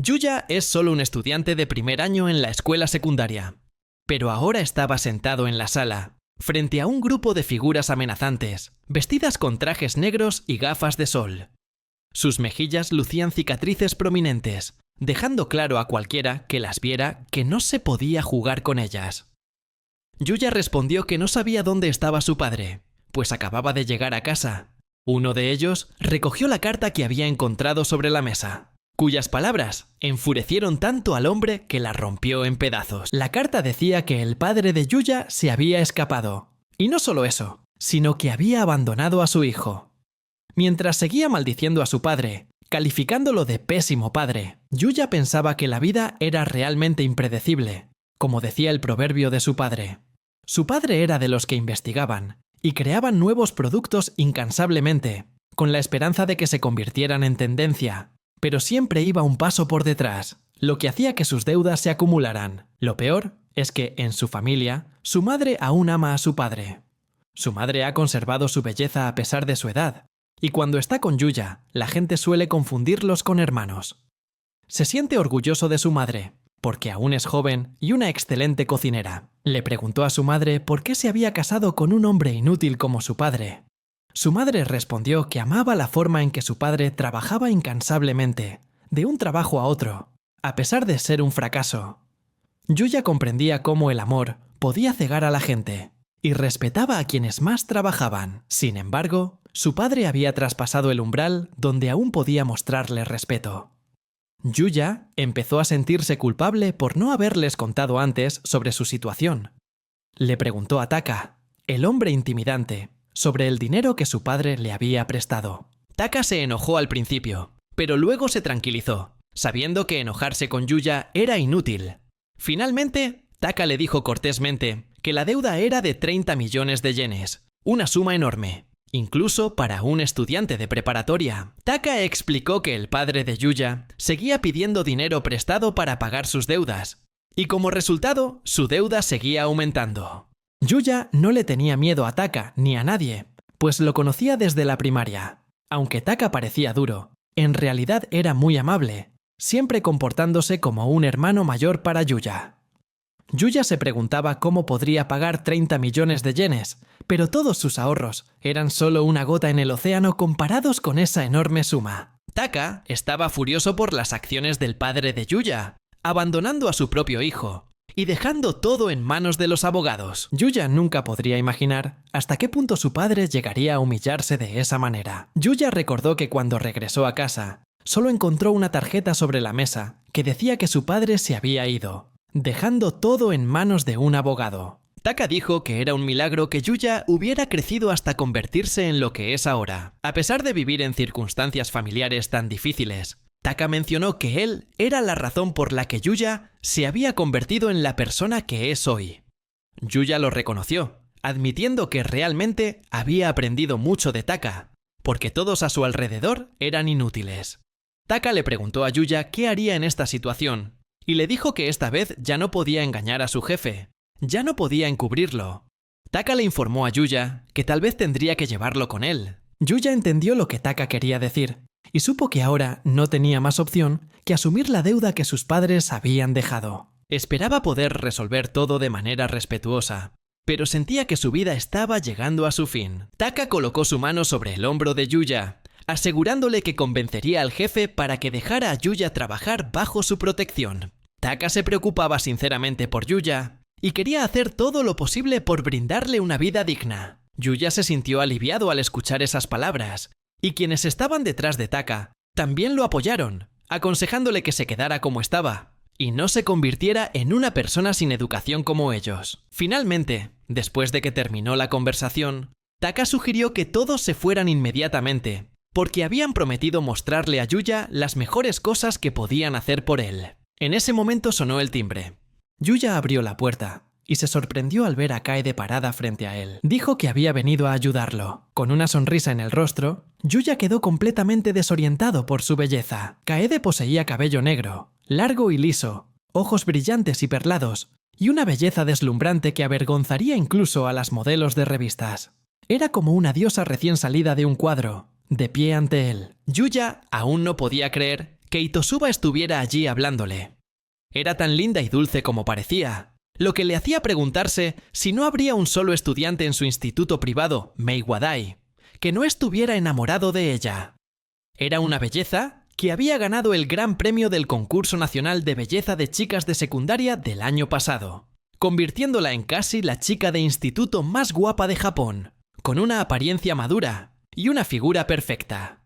Yuya es solo un estudiante de primer año en la escuela secundaria, pero ahora estaba sentado en la sala, frente a un grupo de figuras amenazantes, vestidas con trajes negros y gafas de sol. Sus mejillas lucían cicatrices prominentes, dejando claro a cualquiera que las viera que no se podía jugar con ellas. Yuya respondió que no sabía dónde estaba su padre, pues acababa de llegar a casa. Uno de ellos recogió la carta que había encontrado sobre la mesa, cuyas palabras enfurecieron tanto al hombre que la rompió en pedazos. La carta decía que el padre de Yuya se había escapado, y no solo eso, sino que había abandonado a su hijo. Mientras seguía maldiciendo a su padre, calificándolo de pésimo padre, Yuya pensaba que la vida era realmente impredecible, como decía el proverbio de su padre. Su padre era de los que investigaban y creaban nuevos productos incansablemente, con la esperanza de que se convirtieran en tendencia, pero siempre iba un paso por detrás, lo que hacía que sus deudas se acumularan. Lo peor es que, en su familia, su madre aún ama a su padre. Su madre ha conservado su belleza a pesar de su edad, y cuando está con Yuya, la gente suele confundirlos con hermanos. Se siente orgulloso de su madre, porque aún es joven y una excelente cocinera. Le preguntó a su madre por qué se había casado con un hombre inútil como su padre. Su madre respondió que amaba la forma en que su padre trabajaba incansablemente, de un trabajo a otro, a pesar de ser un fracaso. Yuya comprendía cómo el amor podía cegar a la gente, y respetaba a quienes más trabajaban. Sin embargo, su padre había traspasado el umbral donde aún podía mostrarle respeto. Yuya empezó a sentirse culpable por no haberles contado antes sobre su situación. Le preguntó a Taka, el hombre intimidante, sobre el dinero que su padre le había prestado. Taka se enojó al principio, pero luego se tranquilizó, sabiendo que enojarse con Yuya era inútil. Finalmente, Taka le dijo cortésmente que la deuda era de 30 millones de yenes, una suma enorme, incluso para un estudiante de preparatoria. Taka explicó que el padre de Yuya seguía pidiendo dinero prestado para pagar sus deudas, y como resultado, su deuda seguía aumentando. Yuya no le tenía miedo a Taka ni a nadie, pues lo conocía desde la primaria. Aunque Taka parecía duro, en realidad era muy amable, siempre comportándose como un hermano mayor para Yuya. Yuya se preguntaba cómo podría pagar 30 millones de yenes, pero todos sus ahorros eran solo una gota en el océano comparados con esa enorme suma. Taka estaba furioso por las acciones del padre de Yuya, abandonando a su propio hijo y dejando todo en manos de los abogados. Yuya nunca podría imaginar hasta qué punto su padre llegaría a humillarse de esa manera. Yuya recordó que cuando regresó a casa, solo encontró una tarjeta sobre la mesa que decía que su padre se había ido, dejando todo en manos de un abogado. Taka dijo que era un milagro que Yuya hubiera crecido hasta convertirse en lo que es ahora. A pesar de vivir en circunstancias familiares tan difíciles, Taka mencionó que él era la razón por la que Yuya se había convertido en la persona que es hoy. Yuya lo reconoció, admitiendo que realmente había aprendido mucho de Taka, porque todos a su alrededor eran inútiles. Taka le preguntó a Yuya qué haría en esta situación, y le dijo que esta vez ya no podía engañar a su jefe, ya no podía encubrirlo. Taka le informó a Yuya que tal vez tendría que llevarlo con él. Yuya entendió lo que Taka quería decir, y supo que ahora no tenía más opción que asumir la deuda que sus padres habían dejado. Esperaba poder resolver todo de manera respetuosa, pero sentía que su vida estaba llegando a su fin. Taka colocó su mano sobre el hombro de Yuya, asegurándole que convencería al jefe para que dejara a Yuya trabajar bajo su protección. Taka se preocupaba sinceramente por Yuya y quería hacer todo lo posible por brindarle una vida digna. Yuya se sintió aliviado al escuchar esas palabras, y quienes estaban detrás de Taka también lo apoyaron, aconsejándole que se quedara como estaba y no se convirtiera en una persona sin educación como ellos. Finalmente, después de que terminó la conversación, Taka sugirió que todos se fueran inmediatamente, porque habían prometido mostrarle a Yuya las mejores cosas que podían hacer por él. En ese momento sonó el timbre. Yuya abrió la puerta y se sorprendió al ver a Kaede parada frente a él. Dijo que había venido a ayudarlo. Con una sonrisa en el rostro, Yuya quedó completamente desorientado por su belleza. Kaede poseía cabello negro, largo y liso, ojos brillantes y perlados, y una belleza deslumbrante que avergonzaría incluso a las modelos de revistas. Era como una diosa recién salida de un cuadro, de pie ante él. Yuya aún no podía creer que Itosuba estuviera allí hablándole. Era tan linda y dulce como parecía, lo que le hacía preguntarse si no habría un solo estudiante en su instituto privado, Meiwadai, que no estuviera enamorado de ella. Era una belleza que había ganado el gran premio del Concurso Nacional de Belleza de Chicas de Secundaria del año pasado, convirtiéndola en casi la chica de instituto más guapa de Japón, con una apariencia madura y una figura perfecta.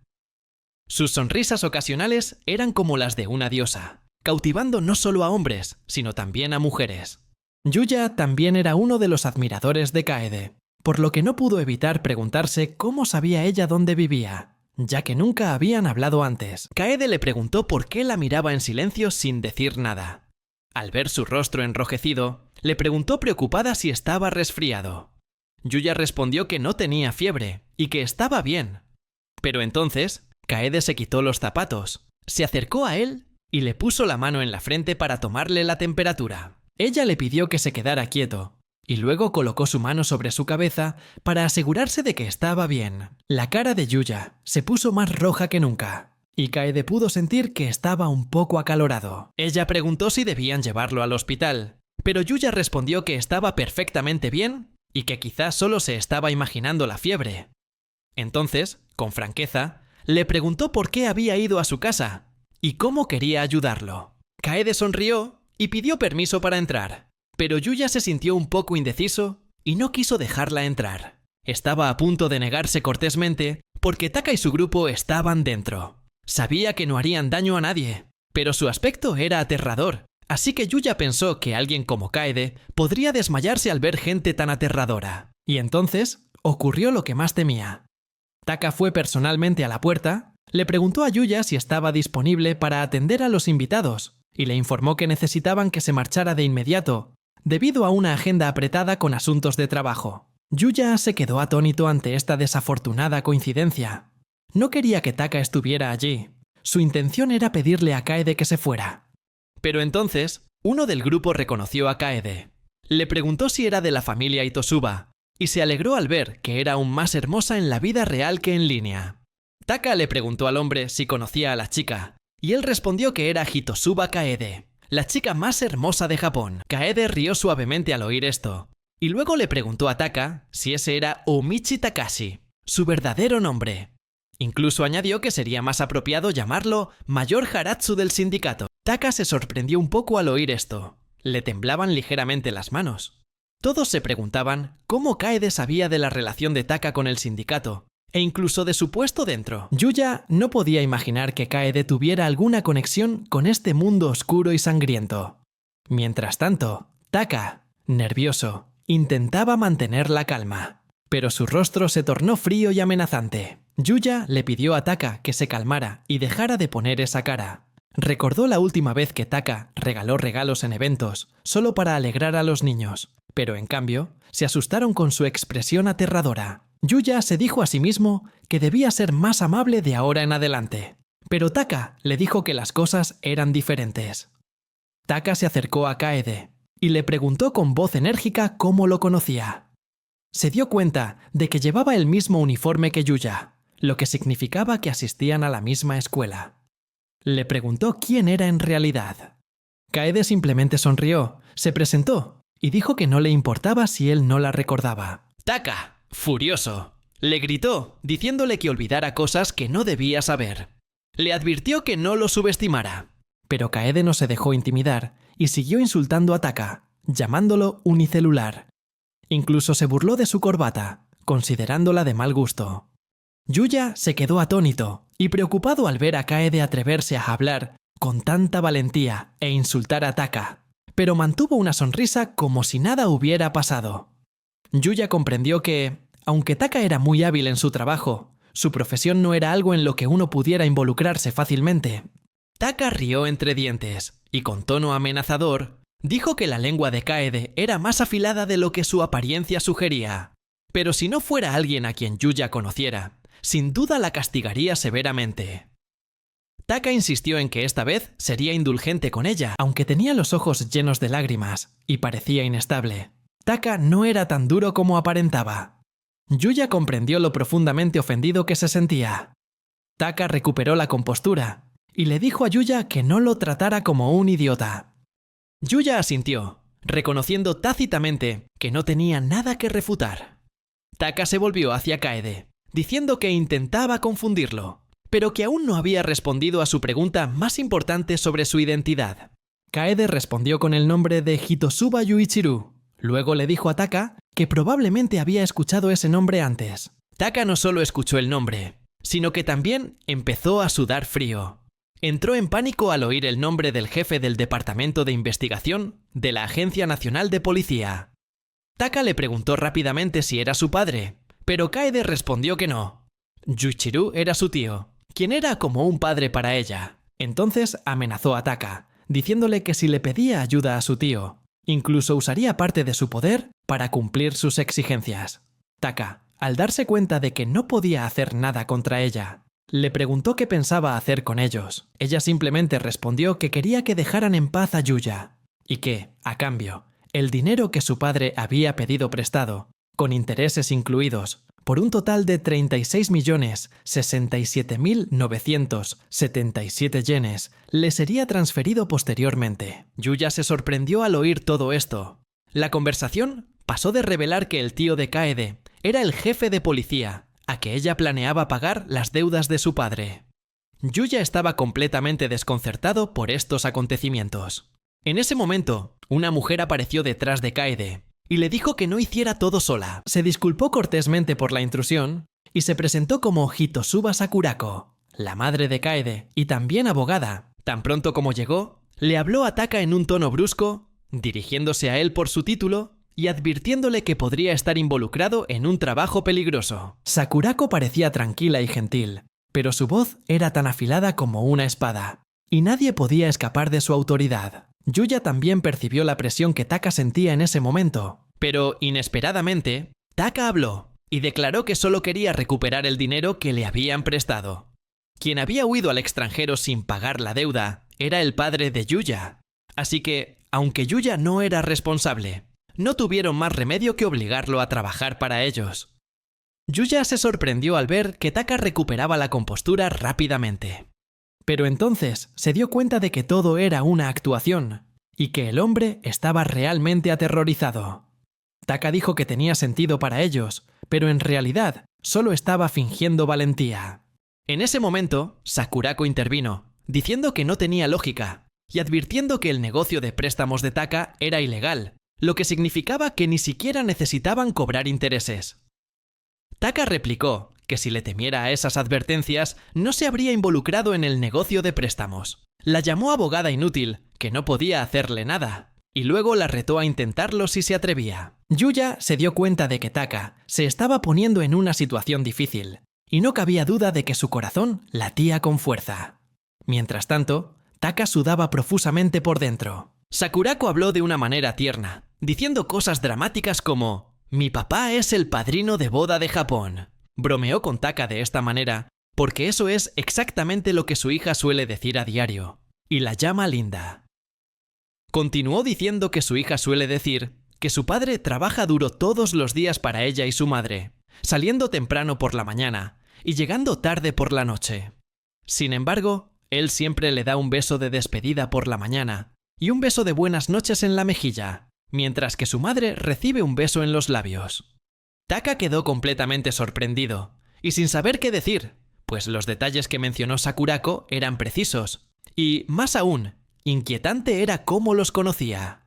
Sus sonrisas ocasionales eran como las de una diosa, cautivando no solo a hombres, sino también a mujeres. Yuya también era uno de los admiradores de Kaede, por lo que no pudo evitar preguntarse cómo sabía ella dónde vivía, ya que nunca habían hablado antes. Kaede le preguntó por qué la miraba en silencio sin decir nada. Al ver su rostro enrojecido, le preguntó preocupada si estaba resfriado. Yuya respondió que no tenía fiebre y que estaba bien. Pero entonces, Kaede se quitó los zapatos, se acercó a él y le puso la mano en la frente para tomarle la temperatura. Ella le pidió que se quedara quieto, y luego colocó su mano sobre su cabeza para asegurarse de que estaba bien. La cara de Yuya se puso más roja que nunca, y Kaede pudo sentir que estaba un poco acalorado. Ella preguntó si debían llevarlo al hospital, pero Yuya respondió que estaba perfectamente bien y que quizás solo se estaba imaginando la fiebre. Entonces, con franqueza, le preguntó por qué había ido a su casa y cómo quería ayudarlo. Kaede sonrió y pidió permiso para entrar, pero Yuya se sintió un poco indeciso y no quiso dejarla entrar. Estaba a punto de negarse cortésmente porque Taka y su grupo estaban dentro. Sabía que no harían daño a nadie, pero su aspecto era aterrador, así que Yuya pensó que alguien como Kaede podría desmayarse al ver gente tan aterradora. Y entonces ocurrió lo que más temía. Taka fue personalmente a la puerta, le preguntó a Yuya si estaba disponible para atender a los invitados y le informó que necesitaban que se marchara de inmediato, debido a una agenda apretada con asuntos de trabajo. Yuya se quedó atónito ante esta desafortunada coincidencia. No quería que Taka estuviera allí. Su intención era pedirle a Kaede que se fuera. Pero entonces, uno del grupo reconoció a Kaede. Le preguntó si era de la familia Itosuba, y se alegró al ver que era aún más hermosa en la vida real que en línea. Taka le preguntó al hombre si conocía a la chica, y él respondió que era Hitosuba Kaede, la chica más hermosa de Japón. Kaede rió suavemente al oír esto, y luego le preguntó a Taka si ese era Omichi Takashi, su verdadero nombre. Incluso añadió que sería más apropiado llamarlo Mayor Haratsu del sindicato. Taka se sorprendió un poco al oír esto. Le temblaban ligeramente las manos. Todos se preguntaban cómo Kaede sabía de la relación de Taka con el sindicato, e incluso de su puesto dentro. Yuya no podía imaginar que Kaede tuviera alguna conexión con este mundo oscuro y sangriento. Mientras tanto, Taka, nervioso, intentaba mantener la calma, pero su rostro se tornó frío y amenazante. Yuya le pidió a Taka que se calmara y dejara de poner esa cara. Recordó la última vez que Taka regaló regalos en eventos solo para alegrar a los niños, pero en cambio se asustaron con su expresión aterradora. Yuya se dijo a sí mismo que debía ser más amable de ahora en adelante, pero Taka le dijo que las cosas eran diferentes. Taka se acercó a Kaede y le preguntó con voz enérgica cómo lo conocía. Se dio cuenta de que llevaba el mismo uniforme que Yuya, lo que significaba que asistían a la misma escuela. Le preguntó quién era en realidad. Kaede simplemente sonrió, se presentó y dijo que no le importaba si él no la recordaba. Taka, furioso, le gritó, diciéndole que olvidara cosas que no debía saber. Le advirtió que no lo subestimara. Pero Kaede no se dejó intimidar y siguió insultando a Taka, llamándolo unicelular. Incluso se burló de su corbata, considerándola de mal gusto. Yuya se quedó atónito y preocupado al ver a Kaede atreverse a hablar con tanta valentía e insultar a Taka, pero mantuvo una sonrisa como si nada hubiera pasado. Yuya comprendió que, aunque Taka era muy hábil en su trabajo, su profesión no era algo en lo que uno pudiera involucrarse fácilmente. Taka rió entre dientes y con tono amenazador dijo que la lengua de Kaede era más afilada de lo que su apariencia sugería. Pero si no fuera alguien a quien Yuya conociera, sin duda la castigaría severamente. Taka insistió en que esta vez sería indulgente con ella, aunque tenía los ojos llenos de lágrimas y parecía inestable. Taka no era tan duro como aparentaba. Yuya comprendió lo profundamente ofendido que se sentía. Taka recuperó la compostura y le dijo a Yuya que no lo tratara como un idiota. Yuya asintió, reconociendo tácitamente que no tenía nada que refutar. Taka se volvió hacia Kaede, diciendo que intentaba confundirlo, pero que aún no había respondido a su pregunta más importante sobre su identidad. Kaede respondió con el nombre de Hitosuba Yuichiru. Luego le dijo a Taka que probablemente había escuchado ese nombre antes. Taka no solo escuchó el nombre, sino que también empezó a sudar frío. Entró en pánico al oír el nombre del jefe del Departamento de Investigación de la Agencia Nacional de Policía. Taka le preguntó rápidamente si era su padre, pero Kaede respondió que no. Yuichiru era su tío, quien era como un padre para ella. Entonces amenazó a Taka, diciéndole que si le pedía ayuda a su tío, incluso usaría parte de su poder para cumplir sus exigencias. Taka, al darse cuenta de que no podía hacer nada contra ella, le preguntó qué pensaba hacer con ellos. Ella simplemente respondió que quería que dejaran en paz a Yuya, y que, a cambio, el dinero que su padre había pedido prestado, con intereses incluidos, por un total de 36.067.977 yenes, le sería transferido posteriormente. Yuya se sorprendió al oír todo esto. La conversación pasó de revelar que el tío de Kaede era el jefe de policía, a que ella planeaba pagar las deudas de su padre. Yuya estaba completamente desconcertado por estos acontecimientos. En ese momento, una mujer apareció detrás de Kaede y le dijo que no hiciera todo sola. Se disculpó cortésmente por la intrusión y se presentó como Hitosuba Sakurako, la madre de Kaede y también abogada. Tan pronto como llegó, le habló a Taka en un tono brusco, dirigiéndose a él por su título y advirtiéndole que podría estar involucrado en un trabajo peligroso. Sakurako parecía tranquila y gentil, pero su voz era tan afilada como una espada, y nadie podía escapar de su autoridad. Yuya también percibió la presión que Taka sentía en ese momento, pero inesperadamente, Taka habló y declaró que solo quería recuperar el dinero que le habían prestado. Quien había huido al extranjero sin pagar la deuda era el padre de Yuya, así que, aunque Yuya no era responsable, no tuvieron más remedio que obligarlo a trabajar para ellos. Yuya se sorprendió al ver que Taka recuperaba la compostura rápidamente. Pero entonces se dio cuenta de que todo era una actuación y que el hombre estaba realmente aterrorizado. Taka dijo que tenía sentido para ellos, pero en realidad solo estaba fingiendo valentía. En ese momento, Sakurako intervino, diciendo que no tenía lógica y advirtiendo que el negocio de préstamos de Taka era ilegal, lo que significaba que ni siquiera necesitaban cobrar intereses. Taka replicó que si le temiera a esas advertencias, no se habría involucrado en el negocio de préstamos. La llamó abogada inútil, que no podía hacerle nada, y luego la retó a intentarlo si se atrevía. Yuya se dio cuenta de que Taka se estaba poniendo en una situación difícil, y no cabía duda de que su corazón latía con fuerza. Mientras tanto, Taka sudaba profusamente por dentro. Sakurako habló de una manera tierna, diciendo cosas dramáticas como «Mi papá es el padrino de boda de Japón». Bromeó con Taka de esta manera porque eso es exactamente lo que su hija suele decir a diario, y la llama linda. Continuó diciendo que su hija suele decir que su padre trabaja duro todos los días para ella y su madre, saliendo temprano por la mañana y llegando tarde por la noche. Sin embargo, él siempre le da un beso de despedida por la mañana y un beso de buenas noches en la mejilla, mientras que su madre recibe un beso en los labios. Taka quedó completamente sorprendido y sin saber qué decir, pues los detalles que mencionó Sakurako eran precisos y, más aún, inquietante era cómo los conocía.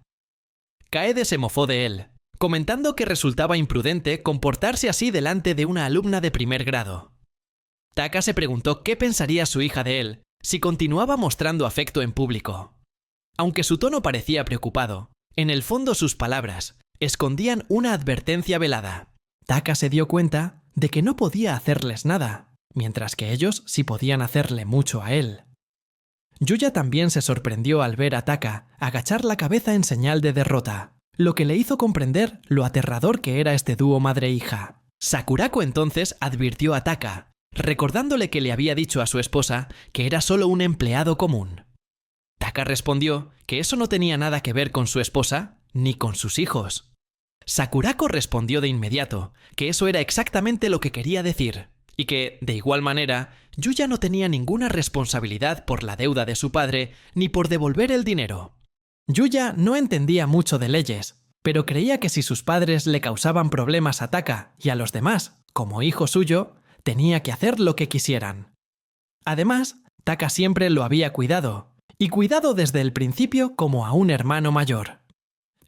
Kaede se mofó de él, comentando que resultaba imprudente comportarse así delante de una alumna de primer grado. Taka se preguntó qué pensaría su hija de él si continuaba mostrando afecto en público. Aunque su tono parecía preocupado, en el fondo sus palabras escondían una advertencia velada. Taka se dio cuenta de que no podía hacerles nada, mientras que ellos sí podían hacerle mucho a él. Yuya también se sorprendió al ver a Taka agachar la cabeza en señal de derrota, lo que le hizo comprender lo aterrador que era este dúo madre-hija. Sakurako entonces advirtió a Taka, recordándole que le había dicho a su esposa que era solo un empleado común. Taka respondió que eso no tenía nada que ver con su esposa ni con sus hijos. Sakurako respondió de inmediato que eso era exactamente lo que quería decir, y que, de igual manera, Yuya no tenía ninguna responsabilidad por la deuda de su padre ni por devolver el dinero. Yuya no entendía mucho de leyes, pero creía que si sus padres le causaban problemas a Taka y a los demás, como hijo suyo, tenía que hacer lo que quisieran. Además, Taka siempre lo había cuidado, y cuidado desde el principio como a un hermano mayor.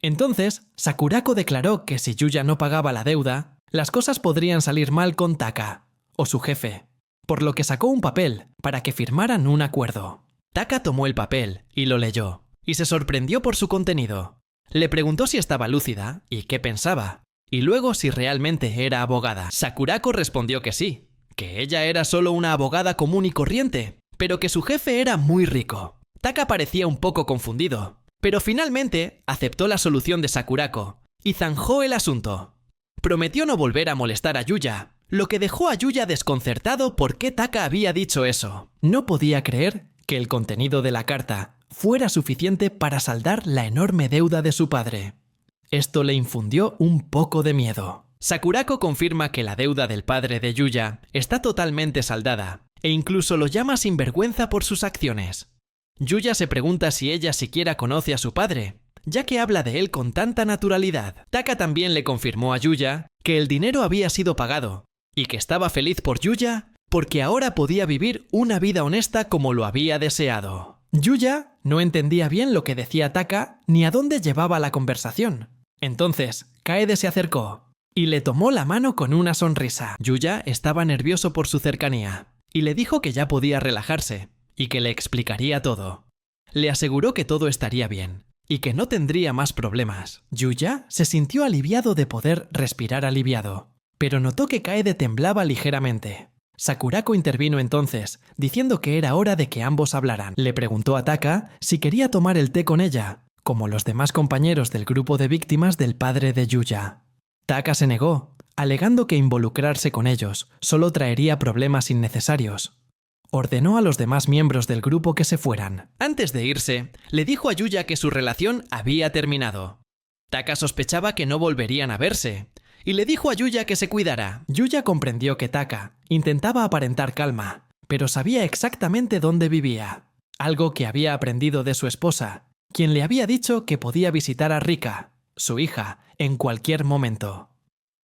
Entonces, Sakurako declaró que si Yuya no pagaba la deuda, las cosas podrían salir mal con Taka, o su jefe, por lo que sacó un papel para que firmaran un acuerdo. Taka tomó el papel y lo leyó, y se sorprendió por su contenido. Le preguntó si estaba lúcida y qué pensaba, y luego si realmente era abogada. Sakurako respondió que sí, que ella era solo una abogada común y corriente, pero que su jefe era muy rico. Taka parecía un poco confundido, pero finalmente aceptó la solución de Sakurako y zanjó el asunto. Prometió no volver a molestar a Yuya, lo que dejó a Yuya desconcertado por qué Taka había dicho eso. No podía creer que el contenido de la carta fuera suficiente para saldar la enorme deuda de su padre. Esto le infundió un poco de miedo. Sakurako confirma que la deuda del padre de Yuya está totalmente saldada, e incluso lo llama sinvergüenza por sus acciones. Yuya se pregunta si ella siquiera conoce a su padre, ya que habla de él con tanta naturalidad. Taka también le confirmó a Yuya que el dinero había sido pagado, y que estaba feliz por Yuya porque ahora podía vivir una vida honesta como lo había deseado. Yuya no entendía bien lo que decía Taka ni a dónde llevaba la conversación. Entonces, Kaede se acercó y le tomó la mano con una sonrisa. Yuya estaba nervioso por su cercanía y le dijo que ya podía relajarse y que le explicaría todo. Le aseguró que todo estaría bien y que no tendría más problemas. Yuya se sintió aliviado de poder respirar aliviado, pero notó que Kaede temblaba ligeramente. Sakurako intervino entonces, diciendo que era hora de que ambos hablaran. Le preguntó a Taka si quería tomar el té con ella, como los demás compañeros del grupo de víctimas del padre de Yuya. Taka se negó, alegando que involucrarse con ellos solo traería problemas innecesarios. Ordenó a los demás miembros del grupo que se fueran. Antes de irse, le dijo a Yuya que su relación había terminado. Taka sospechaba que no volverían a verse, y le dijo a Yuya que se cuidara. Yuya comprendió que Taka intentaba aparentar calma, pero sabía exactamente dónde vivía, algo que había aprendido de su esposa, quien le había dicho que podía visitar a Rika, su hija, en cualquier momento.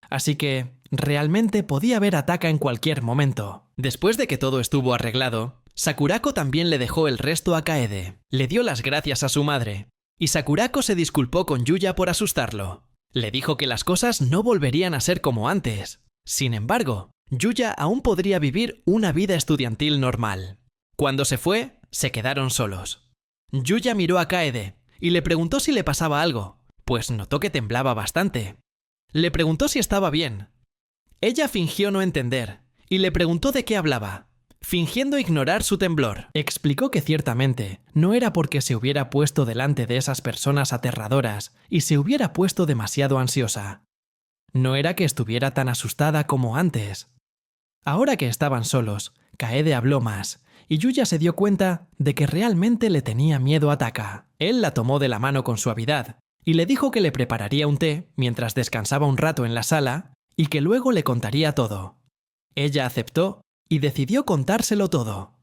Así que realmente podía ver a Taka en cualquier momento. Después de que todo estuvo arreglado, Sakurako también le dejó el resto a Kaede. Le dio las gracias a su madre, y Sakurako se disculpó con Yuya por asustarlo. Le dijo que las cosas no volverían a ser como antes. Sin embargo, Yuya aún podría vivir una vida estudiantil normal. Cuando se fue, se quedaron solos. Yuya miró a Kaede y le preguntó si le pasaba algo, pues notó que temblaba bastante. Le preguntó si estaba bien. Ella fingió no entender y le preguntó de qué hablaba, fingiendo ignorar su temblor. Explicó que ciertamente no era porque se hubiera puesto delante de esas personas aterradoras y se hubiera puesto demasiado ansiosa. No era que estuviera tan asustada como antes. Ahora que estaban solos, Kaede habló más, y Yuya se dio cuenta de que realmente le tenía miedo a Taka. Él la tomó de la mano con suavidad y le dijo que le prepararía un té mientras descansaba un rato en la sala y que luego le contaría todo. Ella aceptó y decidió contárselo todo.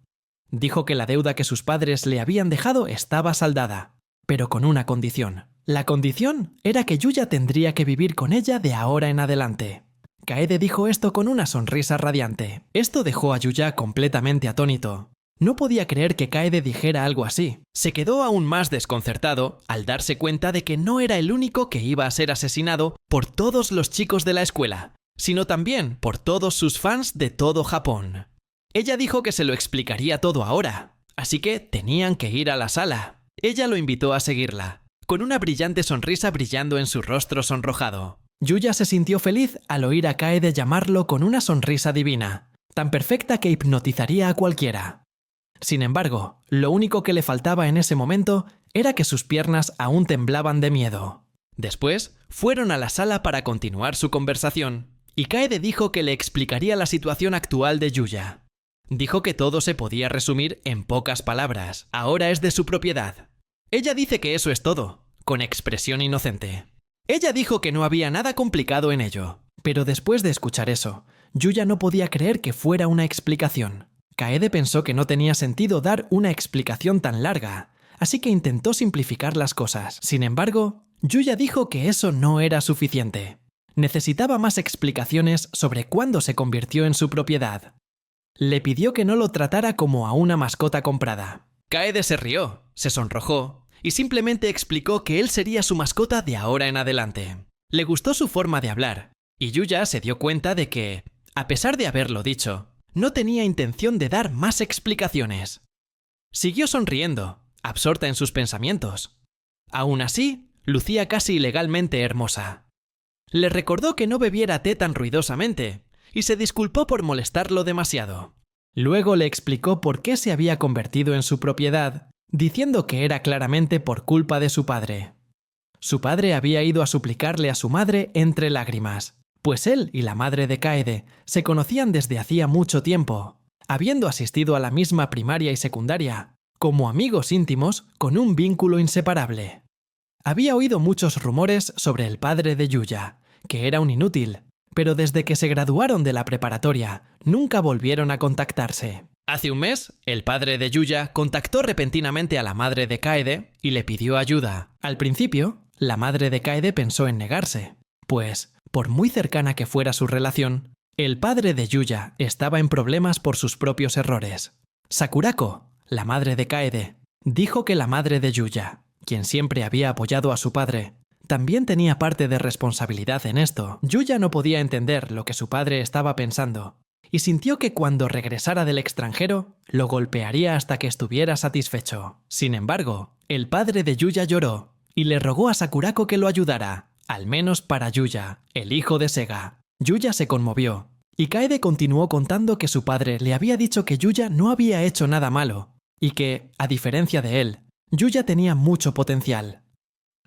Dijo que la deuda que sus padres le habían dejado estaba saldada, pero con una condición. La condición era que Yuya tendría que vivir con ella de ahora en adelante. Kaede dijo esto con una sonrisa radiante. Esto dejó a Yuya completamente atónito. No podía creer que Kaede dijera algo así. Se quedó aún más desconcertado al darse cuenta de que no era el único que iba a ser asesinado por todos los chicos de la escuela, sino también por todos sus fans de todo Japón. Ella dijo que se lo explicaría todo ahora, así que tenían que ir a la sala. Ella lo invitó a seguirla, con una brillante sonrisa brillando en su rostro sonrojado. Yuya se sintió feliz al oír a Kaede llamarlo con una sonrisa divina, tan perfecta que hipnotizaría a cualquiera. Sin embargo, lo único que le faltaba en ese momento era que sus piernas aún temblaban de miedo. Después, fueron a la sala para continuar su conversación, y Kaede dijo que le explicaría la situación actual de Yuya. Dijo que todo se podía resumir en pocas palabras. Ahora es de su propiedad. Ella dice que eso es todo, con expresión inocente. Ella dijo que no había nada complicado en ello, pero después de escuchar eso, Yuya no podía creer que fuera una explicación. Kaede pensó que no tenía sentido dar una explicación tan larga, así que intentó simplificar las cosas. Sin embargo, Yuya dijo que eso no era suficiente. Necesitaba más explicaciones sobre cuándo se convirtió en su propiedad. Le pidió que no lo tratara como a una mascota comprada. Kaede se rió, se sonrojó y simplemente explicó que él sería su mascota de ahora en adelante. Le gustó su forma de hablar, y Yuya se dio cuenta de que, a pesar de haberlo dicho, no tenía intención de dar más explicaciones. Siguió sonriendo, absorta en sus pensamientos. Aún así, lucía casi ilegalmente hermosa. Le recordó que no bebiera té tan ruidosamente, y se disculpó por molestarlo demasiado. Luego le explicó por qué se había convertido en su propiedad, diciendo que era claramente por culpa de su padre. Su padre había ido a suplicarle a su madre entre lágrimas, pues él y la madre de Kaede se conocían desde hacía mucho tiempo, habiendo asistido a la misma primaria y secundaria, como amigos íntimos con un vínculo inseparable. Había oído muchos rumores sobre el padre de Yuya, que era un inútil, pero desde que se graduaron de la preparatoria, nunca volvieron a contactarse. Hace un mes, el padre de Yuya contactó repentinamente a la madre de Kaede y le pidió ayuda. Al principio, la madre de Kaede pensó en negarse, pues, por muy cercana que fuera su relación, el padre de Yuya estaba en problemas por sus propios errores. Sakurako, la madre de Kaede, dijo que la madre de Yuya, quien siempre había apoyado a su padre, también tenía parte de responsabilidad en esto. Yuya no podía entender lo que su padre estaba pensando, y sintió que cuando regresara del extranjero, lo golpearía hasta que estuviera satisfecho. Sin embargo, el padre de Yuya lloró, y le rogó a Sakurako que lo ayudara, al menos para Yuya, el hijo de Sega. Yuya se conmovió, y Kaede continuó contando que su padre le había dicho que Yuya no había hecho nada malo, y que, a diferencia de él, Yuya tenía mucho potencial.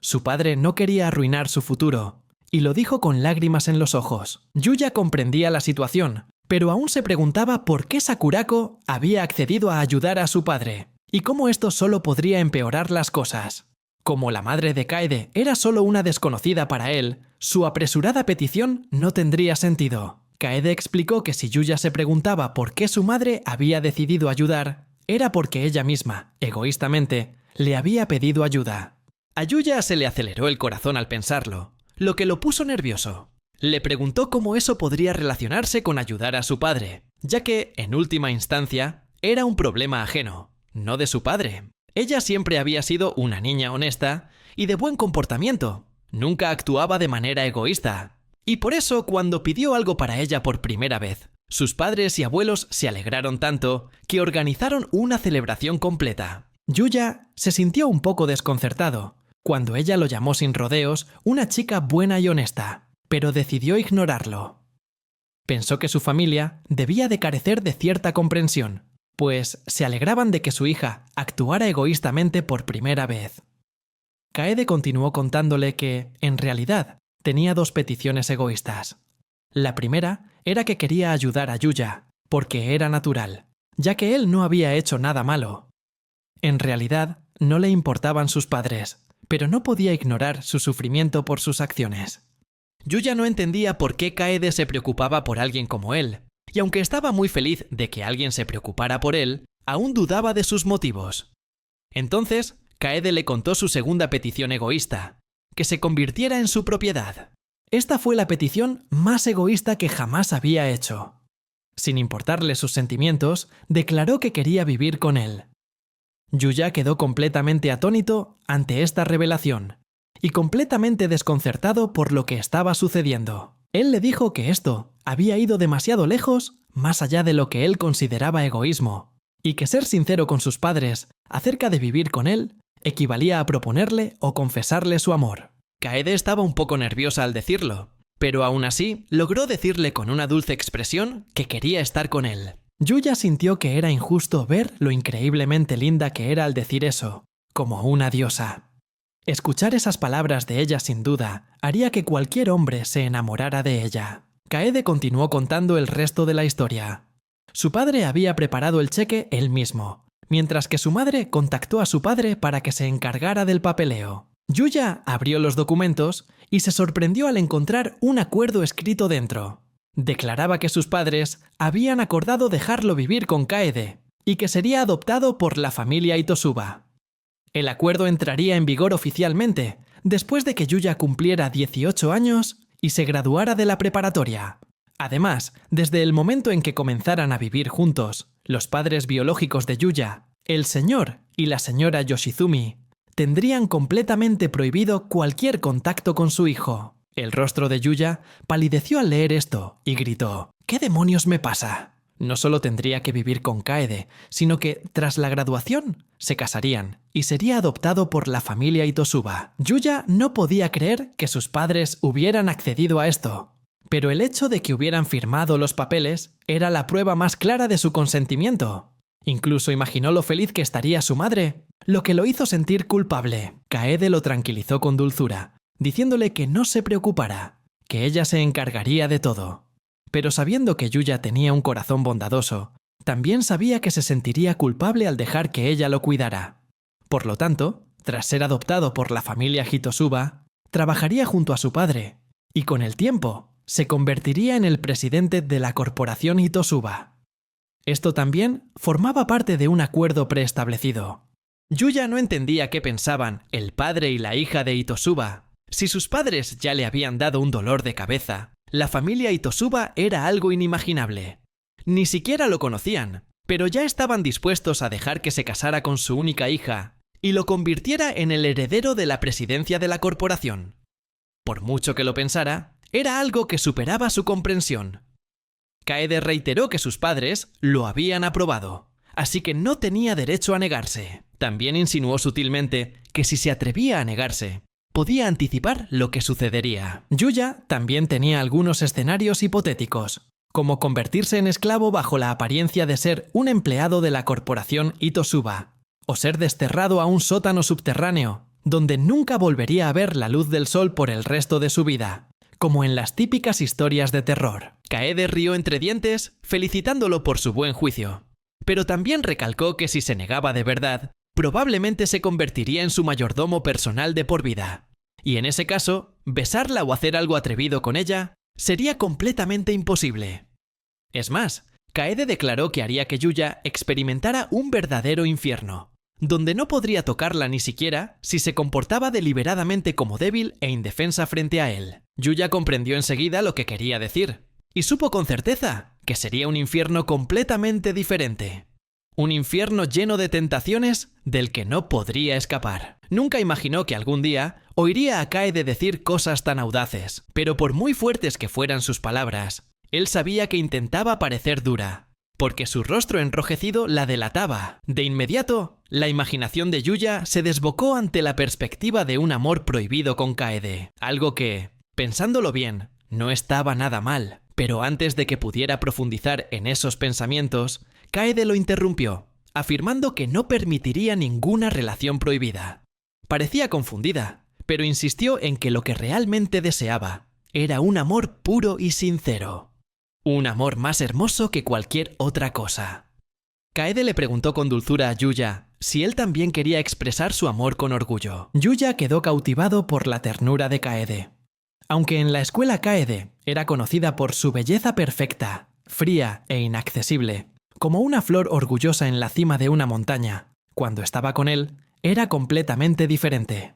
Su padre no quería arruinar su futuro, y lo dijo con lágrimas en los ojos. Yuya comprendía la situación, pero aún se preguntaba por qué Sakurako había accedido a ayudar a su padre, y cómo esto solo podría empeorar las cosas. Como la madre de Kaede era solo una desconocida para él, su apresurada petición no tendría sentido. Kaede explicó que si Yuya se preguntaba por qué su madre había decidido ayudar, era porque ella misma, egoístamente, le había pedido ayuda. A Yuya se le aceleró el corazón al pensarlo, lo que lo puso nervioso. Le preguntó cómo eso podría relacionarse con ayudar a su padre, ya que, en última instancia, era un problema ajeno, no de su padre. Ella siempre había sido una niña honesta y de buen comportamiento. Nunca actuaba de manera egoísta. Y por eso, cuando pidió algo para ella por primera vez, sus padres y abuelos se alegraron tanto que organizaron una celebración completa. Yuya se sintió un poco desconcertado cuando ella lo llamó sin rodeos una chica buena y honesta, pero decidió ignorarlo. Pensó que su familia debía de carecer de cierta comprensión, pues se alegraban de que su hija actuara egoístamente por primera vez. Kaede continuó contándole que, en realidad, tenía dos peticiones egoístas. La primera era que quería ayudar a Yuya, porque era natural, ya que él no había hecho nada malo. En realidad, no le importaban sus padres, pero no podía ignorar su sufrimiento por sus acciones. Yuya no entendía por qué Kaede se preocupaba por alguien como él, y aunque estaba muy feliz de que alguien se preocupara por él, aún dudaba de sus motivos. Entonces, Kaede le contó su segunda petición egoísta, que se convirtiera en su propiedad. Esta fue la petición más egoísta que jamás había hecho. Sin importarle sus sentimientos, declaró que quería vivir con él. Yuya quedó completamente atónito ante esta revelación, y completamente desconcertado por lo que estaba sucediendo. Él le dijo que esto había ido demasiado lejos, más allá de lo que él consideraba egoísmo, y que ser sincero con sus padres acerca de vivir con él equivalía a proponerle o confesarle su amor. Kaede estaba un poco nerviosa al decirlo, pero aún así logró decirle con una dulce expresión que quería estar con él. Yuya sintió que era injusto ver lo increíblemente linda que era al decir eso, como una diosa. Escuchar esas palabras de ella sin duda haría que cualquier hombre se enamorara de ella. Kaede continuó contando el resto de la historia. Su padre había preparado el cheque él mismo, mientras que su madre contactó a su padre para que se encargara del papeleo. Yuya abrió los documentos y se sorprendió al encontrar un acuerdo escrito dentro. Declaraba que sus padres habían acordado dejarlo vivir con Kaede y que sería adoptado por la familia Itosuba. El acuerdo entraría en vigor oficialmente después de que Yuya cumpliera 18 años y se graduara de la preparatoria. Además, desde el momento en que comenzaran a vivir juntos, los padres biológicos de Yuya, el señor y la señora Yoshizumi, tendrían completamente prohibido cualquier contacto con su hijo. El rostro de Yuya palideció al leer esto y gritó: ¿Qué demonios me pasa? No solo tendría que vivir con Kaede, sino que, tras la graduación, se casarían y sería adoptado por la familia Itosuba. Yuya no podía creer que sus padres hubieran accedido a esto, pero el hecho de que hubieran firmado los papeles era la prueba más clara de su consentimiento. Incluso imaginó lo feliz que estaría su madre, lo que lo hizo sentir culpable. Kaede lo tranquilizó con dulzura, diciéndole que no se preocupara, que ella se encargaría de todo. Pero sabiendo que Yuya tenía un corazón bondadoso, también sabía que se sentiría culpable al dejar que ella lo cuidara. Por lo tanto, tras ser adoptado por la familia Hitosuba, trabajaría junto a su padre, y con el tiempo se convertiría en el presidente de la corporación Hitosuba. Esto también formaba parte de un acuerdo preestablecido. Yuya no entendía qué pensaban el padre y la hija de Itosuba. Si sus padres ya le habían dado un dolor de cabeza, la familia Itosuba era algo inimaginable. Ni siquiera lo conocían, pero ya estaban dispuestos a dejar que se casara con su única hija y lo convirtiera en el heredero de la presidencia de la corporación. Por mucho que lo pensara, era algo que superaba su comprensión. Kaede reiteró que sus padres lo habían aprobado, así que no tenía derecho a negarse. También insinuó sutilmente que si se atrevía a negarse, podía anticipar lo que sucedería. Yuya también tenía algunos escenarios hipotéticos, como convertirse en esclavo bajo la apariencia de ser un empleado de la corporación Itosuba, o ser desterrado a un sótano subterráneo, donde nunca volvería a ver la luz del sol por el resto de su vida, como en las típicas historias de terror. Kaede rió entre dientes, felicitándolo por su buen juicio, pero también recalcó que si se negaba de verdad, probablemente se convertiría en su mayordomo personal de por vida. Y en ese caso, besarla o hacer algo atrevido con ella sería completamente imposible. Es más, Kaede declaró que haría que Yuya experimentara un verdadero infierno, donde no podría tocarla ni siquiera si se comportaba deliberadamente como débil e indefensa frente a él. Yuya comprendió enseguida lo que quería decir, y supo con certeza que sería un infierno completamente diferente. Un infierno lleno de tentaciones del que no podría escapar. Nunca imaginó que algún día oiría a Kaede decir cosas tan audaces, pero por muy fuertes que fueran sus palabras, él sabía que intentaba parecer dura, porque su rostro enrojecido la delataba. De inmediato, la imaginación de Yuya se desbocó ante la perspectiva de un amor prohibido con Kaede, algo que, pensándolo bien, no estaba nada mal. Pero antes de que pudiera profundizar en esos pensamientos, Kaede lo interrumpió, afirmando que no permitiría ninguna relación prohibida. Parecía confundida, pero insistió en que lo que realmente deseaba era un amor puro y sincero. Un amor más hermoso que cualquier otra cosa. Kaede le preguntó con dulzura a Yuya si él también quería expresar su amor con orgullo. Yuya quedó cautivado por la ternura de Kaede. Aunque en la escuela Kaede era conocida por su belleza perfecta, fría e inaccesible, como una flor orgullosa en la cima de una montaña, cuando estaba con él, era completamente diferente.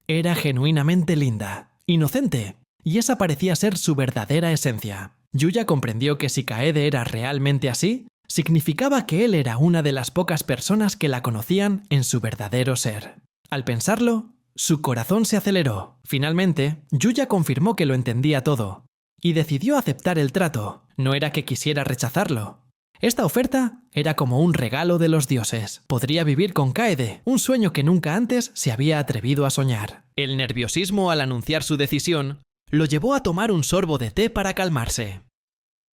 Era genuinamente linda, inocente, y esa parecía ser su verdadera esencia. Yuya comprendió que si Kaede era realmente así, significaba que él era una de las pocas personas que la conocían en su verdadero ser. Al pensarlo, su corazón se aceleró. Finalmente, Yuya confirmó que lo entendía todo, y decidió aceptar el trato. No era que quisiera rechazarlo. Esta oferta era como un regalo de los dioses. Podría vivir con Kaede, un sueño que nunca antes se había atrevido a soñar. El nerviosismo al anunciar su decisión lo llevó a tomar un sorbo de té para calmarse.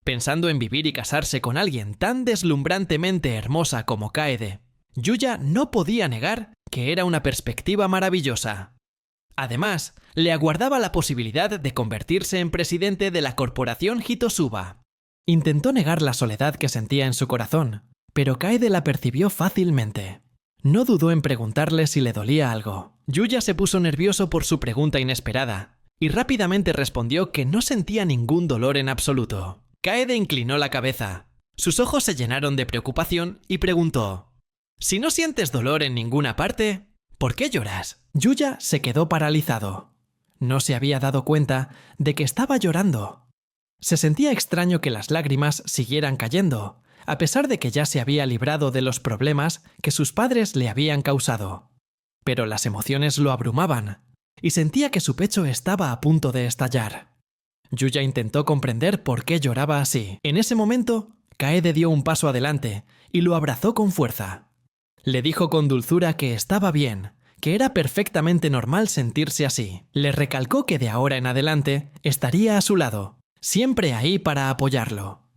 Pensando en vivir y casarse con alguien tan deslumbrantemente hermosa como Kaede, Yuya no podía negar que era una perspectiva maravillosa. Además, le aguardaba la posibilidad de convertirse en presidente de la corporación Hitosuba. Intentó negar la soledad que sentía en su corazón, pero Kaede la percibió fácilmente. No dudó en preguntarle si le dolía algo. Yuya se puso nervioso por su pregunta inesperada, y rápidamente respondió que no sentía ningún dolor en absoluto. Kaede inclinó la cabeza. Sus ojos se llenaron de preocupación y preguntó: «Si no sientes dolor en ninguna parte, ¿por qué lloras?». Yuya se quedó paralizado. No se había dado cuenta de que estaba llorando. Se sentía extraño que las lágrimas siguieran cayendo, a pesar de que ya se había librado de los problemas que sus padres le habían causado. Pero las emociones lo abrumaban, y sentía que su pecho estaba a punto de estallar. Yuya intentó comprender por qué lloraba así. En ese momento, Kaede dio un paso adelante y lo abrazó con fuerza. Le dijo con dulzura que estaba bien, que era perfectamente normal sentirse así. Le recalcó que de ahora en adelante estaría a su lado, siempre ahí para apoyarlo.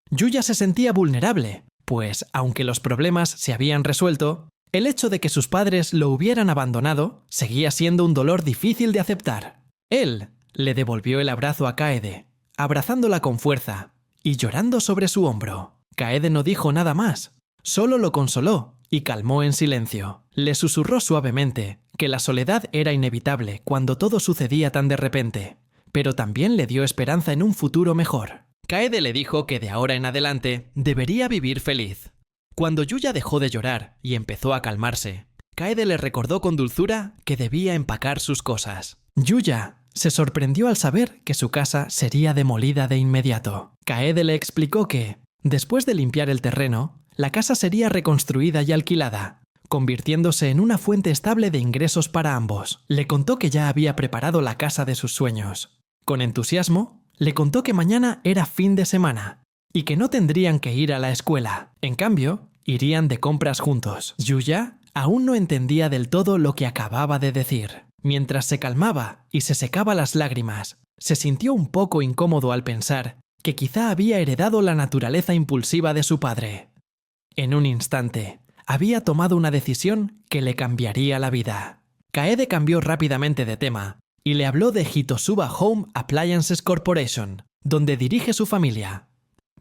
Yuya se sentía vulnerable, pues, aunque los problemas se habían resuelto, el hecho de que sus padres lo hubieran abandonado seguía siendo un dolor difícil de aceptar. Él le devolvió el abrazo a Kaede, abrazándola con fuerza y llorando sobre su hombro. Kaede no dijo nada más, solo lo consoló y calmó en silencio. Le susurró suavemente que la soledad era inevitable cuando todo sucedía tan de repente, pero también le dio esperanza en un futuro mejor. Kaede le dijo que de ahora en adelante debería vivir feliz. Cuando Yuya dejó de llorar y empezó a calmarse, Kaede le recordó con dulzura que debía empacar sus cosas. Yuya se sorprendió al saber que su casa sería demolida de inmediato. Kaede le explicó que, después de limpiar el terreno, la casa sería reconstruida y alquilada, convirtiéndose en una fuente estable de ingresos para ambos. Le contó que ya había preparado la casa de sus sueños. Con entusiasmo, le contó que mañana era fin de semana y que no tendrían que ir a la escuela. En cambio, irían de compras juntos. Yuya aún no entendía del todo lo que acababa de decir. Mientras se calmaba y se secaba las lágrimas, se sintió un poco incómodo al pensar que quizá había heredado la naturaleza impulsiva de su padre. En un instante, había tomado una decisión que le cambiaría la vida. Kaede cambió rápidamente de tema y le habló de Hitosuba Home Appliances Corporation, donde dirige su familia.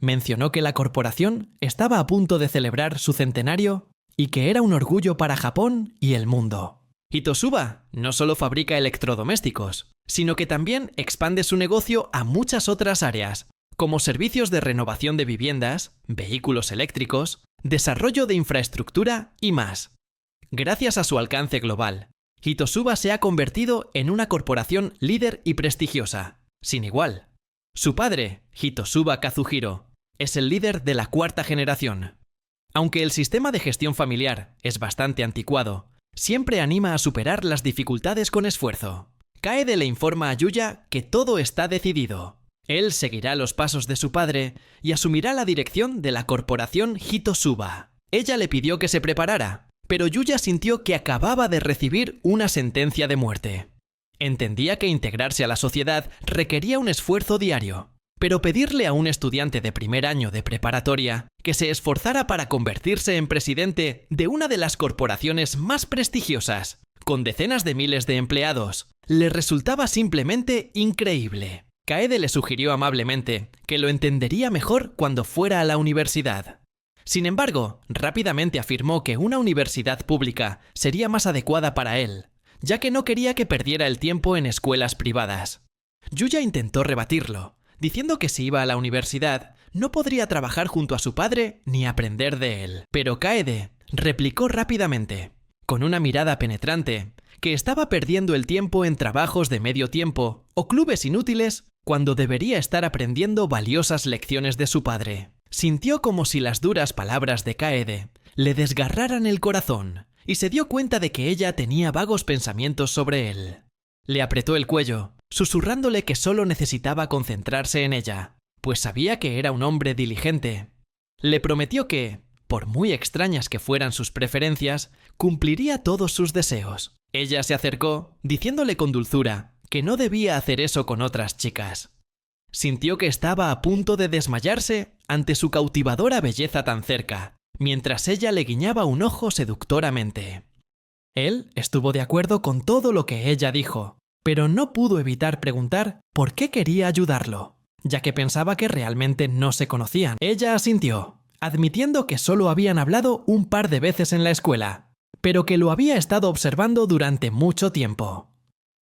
Mencionó que la corporación estaba a punto de celebrar su centenario y que era un orgullo para Japón y el mundo. Hitosuba no solo fabrica electrodomésticos, sino que también expande su negocio a muchas otras áreas, como servicios de renovación de viviendas, vehículos eléctricos, desarrollo de infraestructura y más. Gracias a su alcance global, Hitosuba se ha convertido en una corporación líder y prestigiosa, sin igual. Su padre, Hitosuba Kazuhiro, es el líder de la 4ª generación. Aunque el sistema de gestión familiar es bastante anticuado, siempre anima a superar las dificultades con esfuerzo. Kaede le informa a Yuya que todo está decidido. Él seguirá los pasos de su padre y asumirá la dirección de la corporación Hitosuba. Ella le pidió que se preparara, pero Yuya sintió que acababa de recibir una sentencia de muerte. Entendía que integrarse a la sociedad requería un esfuerzo diario, pero pedirle a un estudiante de primer año de preparatoria que se esforzara para convertirse en presidente de una de las corporaciones más prestigiosas, con decenas de miles de empleados, le resultaba simplemente increíble. Kaede le sugirió amablemente que lo entendería mejor cuando fuera a la universidad. Sin embargo, rápidamente afirmó que una universidad pública sería más adecuada para él, ya que no quería que perdiera el tiempo en escuelas privadas. Yuya intentó rebatirlo, diciendo que si iba a la universidad, no podría trabajar junto a su padre ni aprender de él. Pero Kaede replicó rápidamente, con una mirada penetrante, que estaba perdiendo el tiempo en trabajos de medio tiempo o clubes inútiles cuando debería estar aprendiendo valiosas lecciones de su padre. Sintió como si las duras palabras de Kaede le desgarraran el corazón y se dio cuenta de que ella tenía vagos pensamientos sobre él. Le apretó el cuello, susurrándole que solo necesitaba concentrarse en ella, pues sabía que era un hombre diligente. Le prometió que, por muy extrañas que fueran sus preferencias, cumpliría todos sus deseos. Ella se acercó, diciéndole con dulzura que no debía hacer eso con otras chicas. Sintió que estaba a punto de desmayarse ante su cautivadora belleza tan cerca, mientras ella le guiñaba un ojo seductoramente. Él estuvo de acuerdo con todo lo que ella dijo, pero no pudo evitar preguntar por qué quería ayudarlo, ya que pensaba que realmente no se conocían. Ella asintió, admitiendo que solo habían hablado un par de veces en la escuela, pero que lo había estado observando durante mucho tiempo.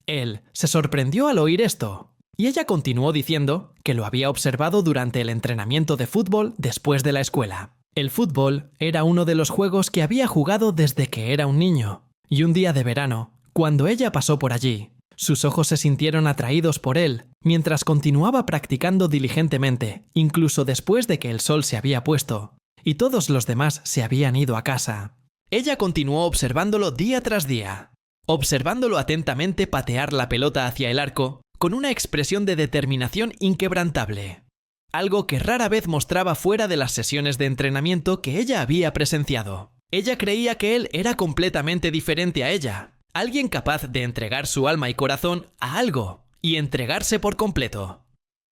Él se sorprendió al oír esto, y ella continuó diciendo que lo había observado durante el entrenamiento de fútbol después de la escuela. El fútbol era uno de los juegos que había jugado desde que era un niño, y un día de verano, cuando ella pasó por allí, sus ojos se sintieron atraídos por él mientras continuaba practicando diligentemente, incluso después de que el sol se había puesto y todos los demás se habían ido a casa. Ella continuó observándolo día tras día, observándolo atentamente patear la pelota hacia el arco con una expresión de determinación inquebrantable, algo que rara vez mostraba fuera de las sesiones de entrenamiento que ella había presenciado. Ella creía que él era completamente diferente a ella, alguien capaz de entregar su alma y corazón a algo y entregarse por completo.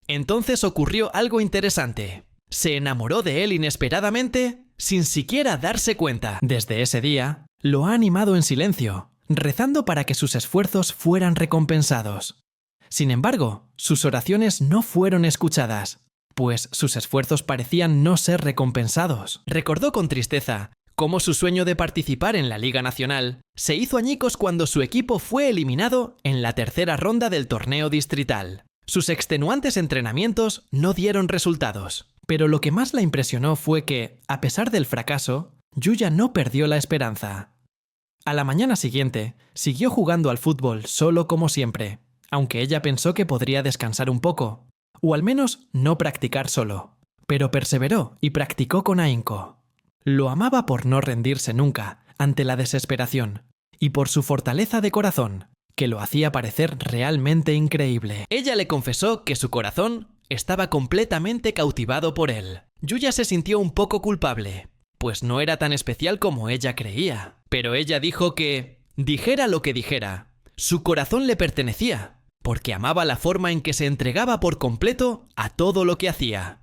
Entonces ocurrió algo interesante. Se enamoró de él inesperadamente sin siquiera darse cuenta. Desde ese día, lo ha animado en silencio, rezando para que sus esfuerzos fueran recompensados. Sin embargo, sus oraciones no fueron escuchadas, pues sus esfuerzos parecían no ser recompensados. Recordó con tristeza cómo su sueño de participar en la Liga Nacional se hizo añicos cuando su equipo fue eliminado en la tercera ronda del torneo distrital. Sus extenuantes entrenamientos no dieron resultados, pero lo que más la impresionó fue que, a pesar del fracaso, Yuya no perdió la esperanza. A la mañana siguiente, siguió jugando al fútbol solo como siempre, aunque ella pensó que podría descansar un poco, o al menos no practicar solo, pero perseveró y practicó con ahínco. Lo amaba por no rendirse nunca ante la desesperación y por su fortaleza de corazón, que lo hacía parecer realmente increíble. Ella le confesó que su corazón estaba completamente cautivado por él. Yuya se sintió un poco culpable, pues no era tan especial como ella creía. Pero ella dijo que, dijera lo que dijera, su corazón le pertenecía, porque amaba la forma en que se entregaba por completo a todo lo que hacía.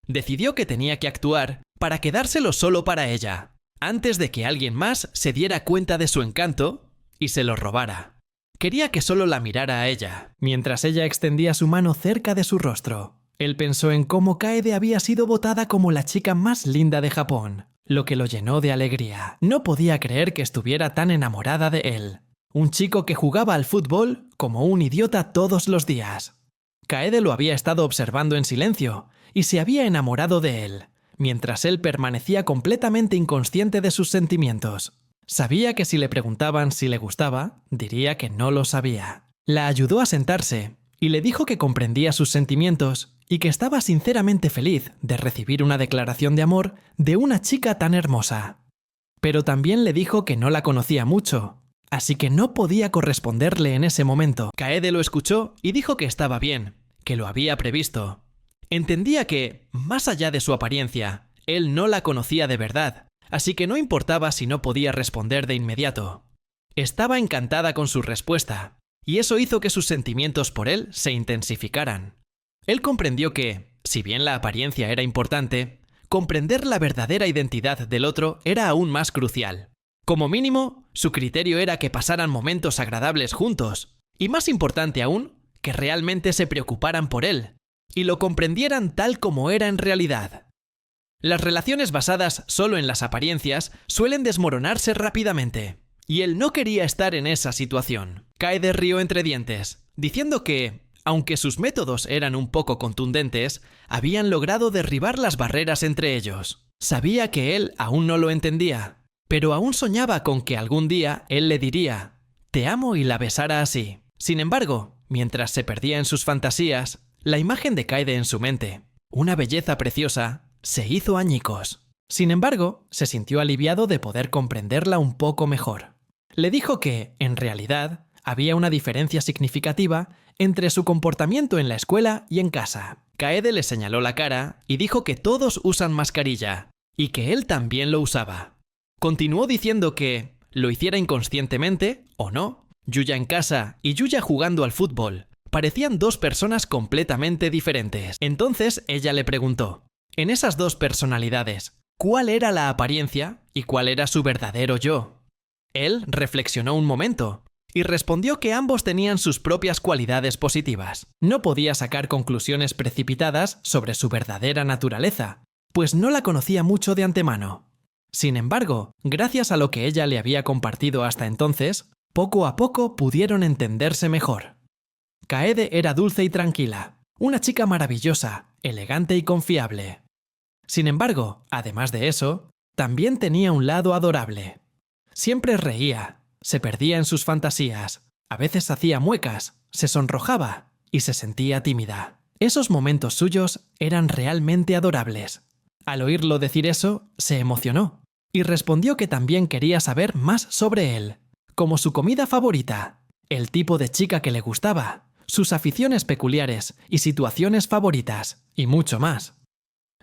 Decidió que tenía que actuar para quedárselo solo para ella, antes de que alguien más se diera cuenta de su encanto y se lo robara. Quería que solo la mirara a ella, mientras ella extendía su mano cerca de su rostro. Él pensó en cómo Kaede había sido votada como la chica más linda de Japón, lo que lo llenó de alegría. No podía creer que estuviera tan enamorada de él, un chico que jugaba al fútbol como un idiota todos los días. Kaede lo había estado observando en silencio y se había enamorado de él, mientras él permanecía completamente inconsciente de sus sentimientos. Sabía que si le preguntaban si le gustaba, diría que no lo sabía. La ayudó a sentarse y le dijo que comprendía sus sentimientos y que estaba sinceramente feliz de recibir una declaración de amor de una chica tan hermosa. Pero también le dijo que no la conocía mucho, así que no podía corresponderle en ese momento. Kaede lo escuchó y dijo que estaba bien, que lo había previsto. Entendía que, más allá de su apariencia, él no la conocía de verdad, así que no importaba si no podía responder de inmediato. Estaba encantada con su respuesta, y eso hizo que sus sentimientos por él se intensificaran. Él comprendió que, si bien la apariencia era importante, comprender la verdadera identidad del otro era aún más crucial. Como mínimo, su criterio era que pasaran momentos agradables juntos, y más importante aún, que realmente se preocuparan por él, y lo comprendieran tal como era en realidad. Las relaciones basadas solo en las apariencias suelen desmoronarse rápidamente, y él no quería estar en esa situación. Kaede rió entre dientes, diciendo que, aunque sus métodos eran un poco contundentes, habían logrado derribar las barreras entre ellos. Sabía que él aún no lo entendía, pero aún soñaba con que algún día él le diría «te amo» y la besara así. Sin embargo, mientras se perdía en sus fantasías, la imagen de Kaede en su mente, una belleza preciosa, se hizo añicos. Sin embargo, se sintió aliviado de poder comprenderla un poco mejor. Le dijo que, en realidad, había una diferencia significativa entre su comportamiento en la escuela y en casa. Kaede le señaló la cara y dijo que todos usan mascarilla, y que él también lo usaba. Continuó diciendo que, lo hiciera inconscientemente o no, Yuya en casa y Yuya jugando al fútbol parecían dos personas completamente diferentes. Entonces ella le preguntó, en esas dos personalidades, ¿cuál era la apariencia y cuál era su verdadero yo? Él reflexionó un momento y respondió que ambos tenían sus propias cualidades positivas. No podía sacar conclusiones precipitadas sobre su verdadera naturaleza, pues no la conocía mucho de antemano. Sin embargo, gracias a lo que ella le había compartido hasta entonces, Poco a poco pudieron entenderse mejor. Kaede era dulce y tranquila, una chica maravillosa, elegante y confiable. Sin embargo, además de eso, también tenía un lado adorable. Siempre reía, se perdía en sus fantasías, a veces hacía muecas, se sonrojaba y se sentía tímida. Esos momentos suyos eran realmente adorables. Al oírlo decir eso, se emocionó y respondió que también quería saber más sobre él, como su comida favorita, el tipo de chica que le gustaba, sus aficiones peculiares y situaciones favoritas, y mucho más.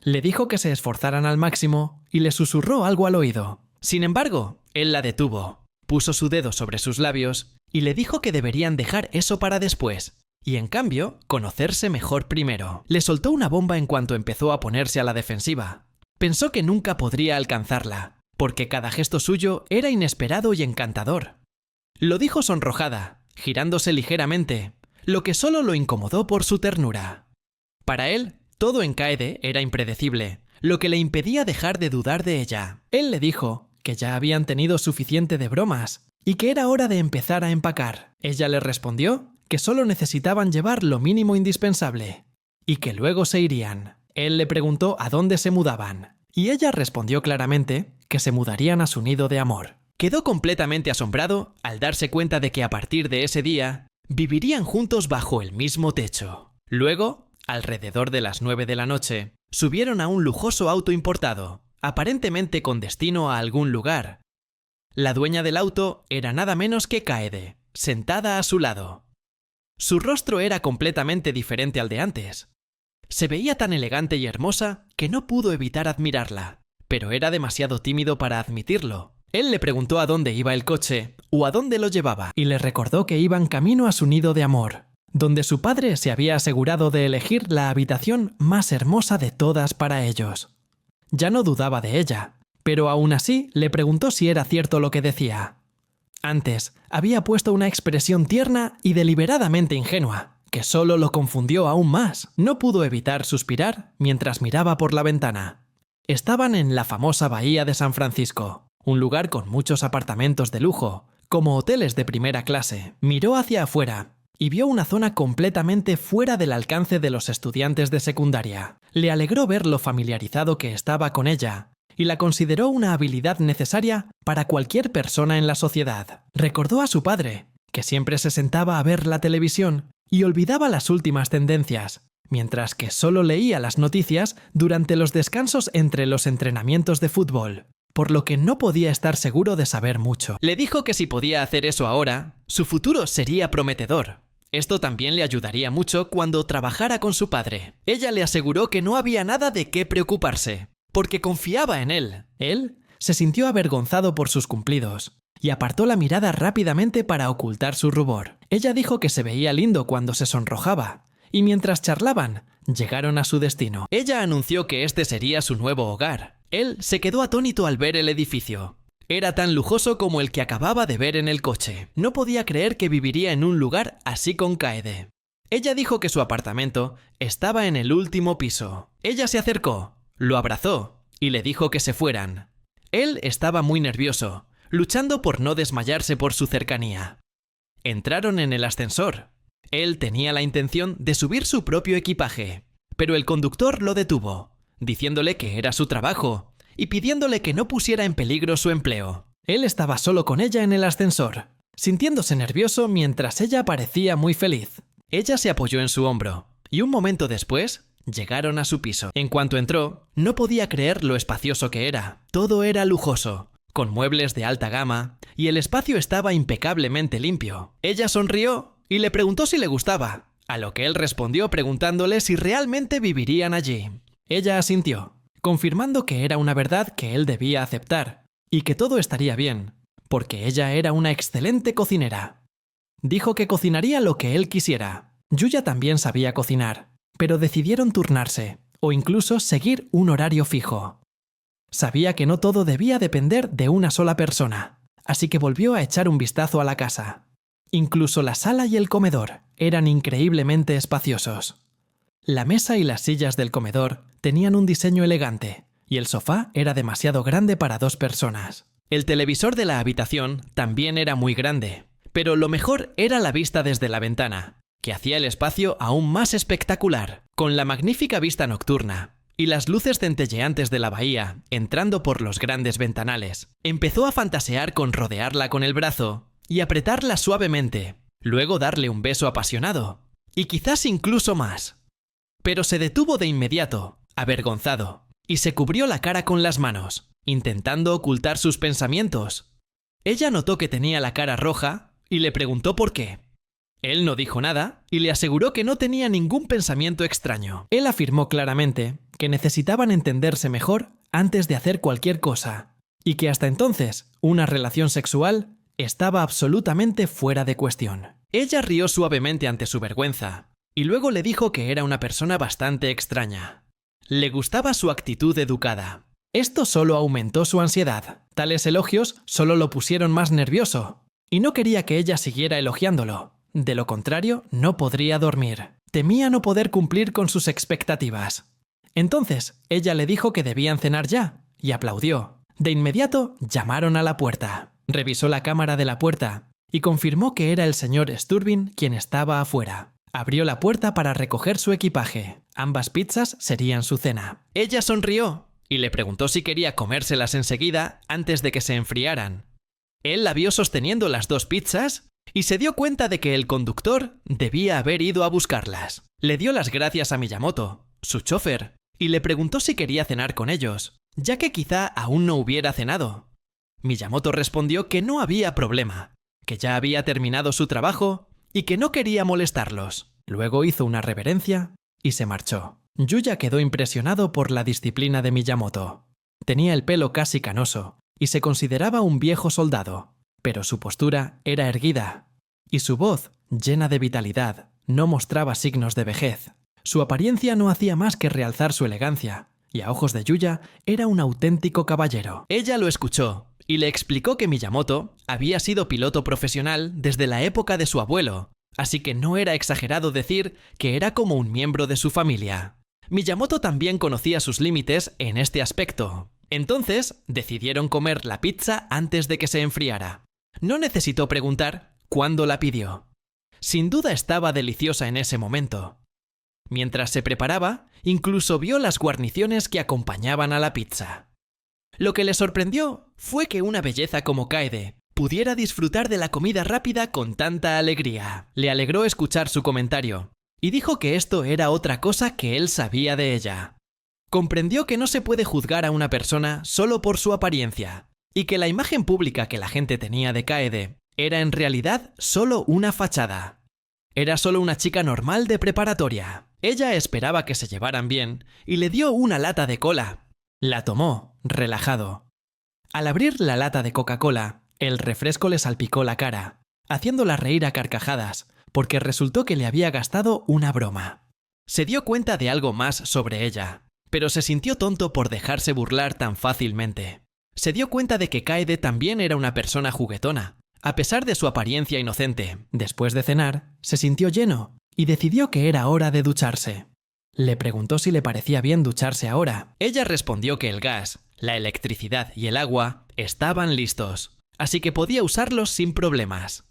Le dijo que se esforzaran al máximo y le susurró algo al oído. Sin embargo, él la detuvo, puso su dedo sobre sus labios y le dijo que deberían dejar eso para después, y en cambio, conocerse mejor primero. Le soltó una bomba en cuanto empezó a ponerse a la defensiva. Pensó que nunca podría alcanzarla, porque cada gesto suyo era inesperado y encantador. Lo dijo sonrojada, girándose ligeramente, lo que solo lo incomodó por su ternura. Para él, todo en Kaede era impredecible, lo que le impedía dejar de dudar de ella. Él le dijo que ya habían tenido suficiente de bromas y que era hora de empezar a empacar. Ella le respondió que solo necesitaban llevar lo mínimo indispensable y que luego se irían. Él le preguntó a dónde se mudaban y ella respondió claramente que se mudarían a su nido de amor. Quedó completamente asombrado al darse cuenta de que a partir de ese día vivirían juntos bajo el mismo techo. Luego, alrededor de las 9 de la noche, subieron a un lujoso auto importado, aparentemente con destino a algún lugar. La dueña del auto era nada menos que Kaede, sentada a su lado. Su rostro era completamente diferente al de antes. Se veía tan elegante y hermosa que no pudo evitar admirarla, pero era demasiado tímido para admitirlo. Él le preguntó a dónde iba el coche o a dónde lo llevaba y le recordó que iban camino a su nido de amor, donde su padre se había asegurado de elegir la habitación más hermosa de todas para ellos. Ya no dudaba de ella, pero aún así le preguntó si era cierto lo que decía. Antes, había puesto una expresión tierna y deliberadamente ingenua, que solo lo confundió aún más. No pudo evitar suspirar mientras miraba por la ventana. Estaban en la famosa bahía de San Francisco, un lugar con muchos apartamentos de lujo, como hoteles de primera clase. Miró hacia afuera y vio una zona completamente fuera del alcance de los estudiantes de secundaria. Le alegró ver lo familiarizado que estaba con ella y la consideró una habilidad necesaria para cualquier persona en la sociedad. Recordó a su padre, que siempre se sentaba a ver la televisión y olvidaba las últimas tendencias, mientras que solo leía las noticias durante los descansos entre los entrenamientos de fútbol, por lo que no podía estar seguro de saber mucho. Le dijo que si podía hacer eso ahora, su futuro sería prometedor. Esto también le ayudaría mucho cuando trabajara con su padre. Ella le aseguró que no había nada de qué preocuparse, porque confiaba en él. Él se sintió avergonzado por sus cumplidos y apartó la mirada rápidamente para ocultar su rubor. Ella dijo que se veía lindo cuando se sonrojaba, y mientras charlaban, llegaron a su destino. Ella anunció que este sería su nuevo hogar. Él se quedó atónito al ver el edificio. Era tan lujoso como el que acababa de ver en el coche. No podía creer que viviría en un lugar así con Kaede. Ella dijo que su apartamento estaba en el último piso. Ella se acercó, lo abrazó y le dijo que se fueran. Él estaba muy nervioso, luchando por no desmayarse por su cercanía. Entraron en el ascensor. Él tenía la intención de subir su propio equipaje, pero el conductor lo detuvo, diciéndole que era su trabajo y pidiéndole que no pusiera en peligro su empleo. Él estaba solo con ella en el ascensor, sintiéndose nervioso mientras ella parecía muy feliz. Ella se apoyó en su hombro y un momento después llegaron a su piso. En cuanto entró, no podía creer lo espacioso que era. Todo era lujoso, con muebles de alta gama, y el espacio estaba impecablemente limpio. Ella sonrió y le preguntó si le gustaba, a lo que él respondió preguntándole si realmente vivirían allí. Ella asintió, confirmando que era una verdad que él debía aceptar, y que todo estaría bien, porque ella era una excelente cocinera. Dijo que cocinaría lo que él quisiera. Yuya también sabía cocinar, pero decidieron turnarse, o incluso seguir un horario fijo. Sabía que no todo debía depender de una sola persona, así que volvió a echar un vistazo a la casa. Incluso la sala y el comedor eran increíblemente espaciosos. La mesa y las sillas del comedor tenían un diseño elegante, y el sofá era demasiado grande para 2 personas. El televisor de la habitación también era muy grande, Pero lo mejor era la vista desde la ventana, que hacía el espacio aún más espectacular, con la magnífica vista nocturna y las luces centelleantes de la bahía entrando por los grandes ventanales. Empezó a fantasear con rodearla con el brazo y apretarla suavemente, luego darle un beso apasionado, y quizás incluso más. Pero se detuvo de inmediato, avergonzado, y se cubrió la cara con las manos, intentando ocultar sus pensamientos. Ella notó que tenía la cara roja y le preguntó por qué. Él no dijo nada y le aseguró que no tenía ningún pensamiento extraño. Él afirmó claramente que necesitaban entenderse mejor antes de hacer cualquier cosa, y que hasta entonces una relación sexual estaba absolutamente fuera de cuestión. Ella rió suavemente ante su vergüenza, y luego le dijo que era una persona bastante extraña. Le gustaba su actitud educada. Esto solo aumentó su ansiedad. Tales elogios solo lo pusieron más nervioso, y no quería que ella siguiera elogiándolo. De lo contrario, no podría dormir. Temía no poder cumplir con sus expectativas. Entonces, ella le dijo que debían cenar ya, y aplaudió. De inmediato, llamaron a la puerta. Revisó la cámara de la puerta y confirmó que era el señor Sturbin quien estaba afuera. Abrió la puerta para recoger su equipaje. Ambas pizzas serían su cena. Ella sonrió y le preguntó si quería comérselas enseguida antes de que se enfriaran. Él la vio sosteniendo las 2 pizzas y se dio cuenta de que el conductor debía haber ido a buscarlas. Le dio las gracias a Miyamoto, su chofer, y le preguntó si quería cenar con ellos, ya que quizá aún no hubiera cenado. Miyamoto respondió que no había problema, que ya había terminado su trabajo y que no quería molestarlos. Luego hizo una reverencia y se marchó. Yuya quedó impresionado por la disciplina de Miyamoto. Tenía el pelo casi canoso y se consideraba un viejo soldado, pero su postura era erguida y su voz, llena de vitalidad, no mostraba signos de vejez. Su apariencia no hacía más que realzar su elegancia, y a ojos de Yuya era un auténtico caballero. Ella lo escuchó y le explicó que Miyamoto había sido piloto profesional desde la época de su abuelo, así que no era exagerado decir que era como un miembro de su familia. Miyamoto también conocía sus límites en este aspecto. Entonces, decidieron comer la pizza antes de que se enfriara. No necesitó preguntar cuándo la pidió. Sin duda estaba deliciosa en ese momento. Mientras se preparaba, incluso vio las guarniciones que acompañaban a la pizza. Lo que le sorprendió fue que una belleza como Kaede pudiera disfrutar de la comida rápida con tanta alegría. Le alegró escuchar su comentario, y dijo que esto era otra cosa que él sabía de ella. Comprendió que no se puede juzgar a una persona solo por su apariencia, y que la imagen pública que la gente tenía de Kaede era en realidad solo una fachada. Era solo una chica normal de preparatoria. Ella esperaba que se llevaran bien y le dio una lata de cola. La tomó, relajado. Al abrir la lata de Coca-Cola, el refresco le salpicó la cara, haciéndola reír a carcajadas, porque resultó que le había gastado una broma. Se dio cuenta de algo más sobre ella, pero se sintió tonto por dejarse burlar tan fácilmente. Se dio cuenta de que Kaede también era una persona juguetona, a pesar de su apariencia inocente. Después de cenar, se sintió lleno y decidió que era hora de ducharse. Le preguntó si le parecía bien ducharse ahora. Ella respondió que el gas, la electricidad y el agua estaban listos, así que podía usarlos sin problemas.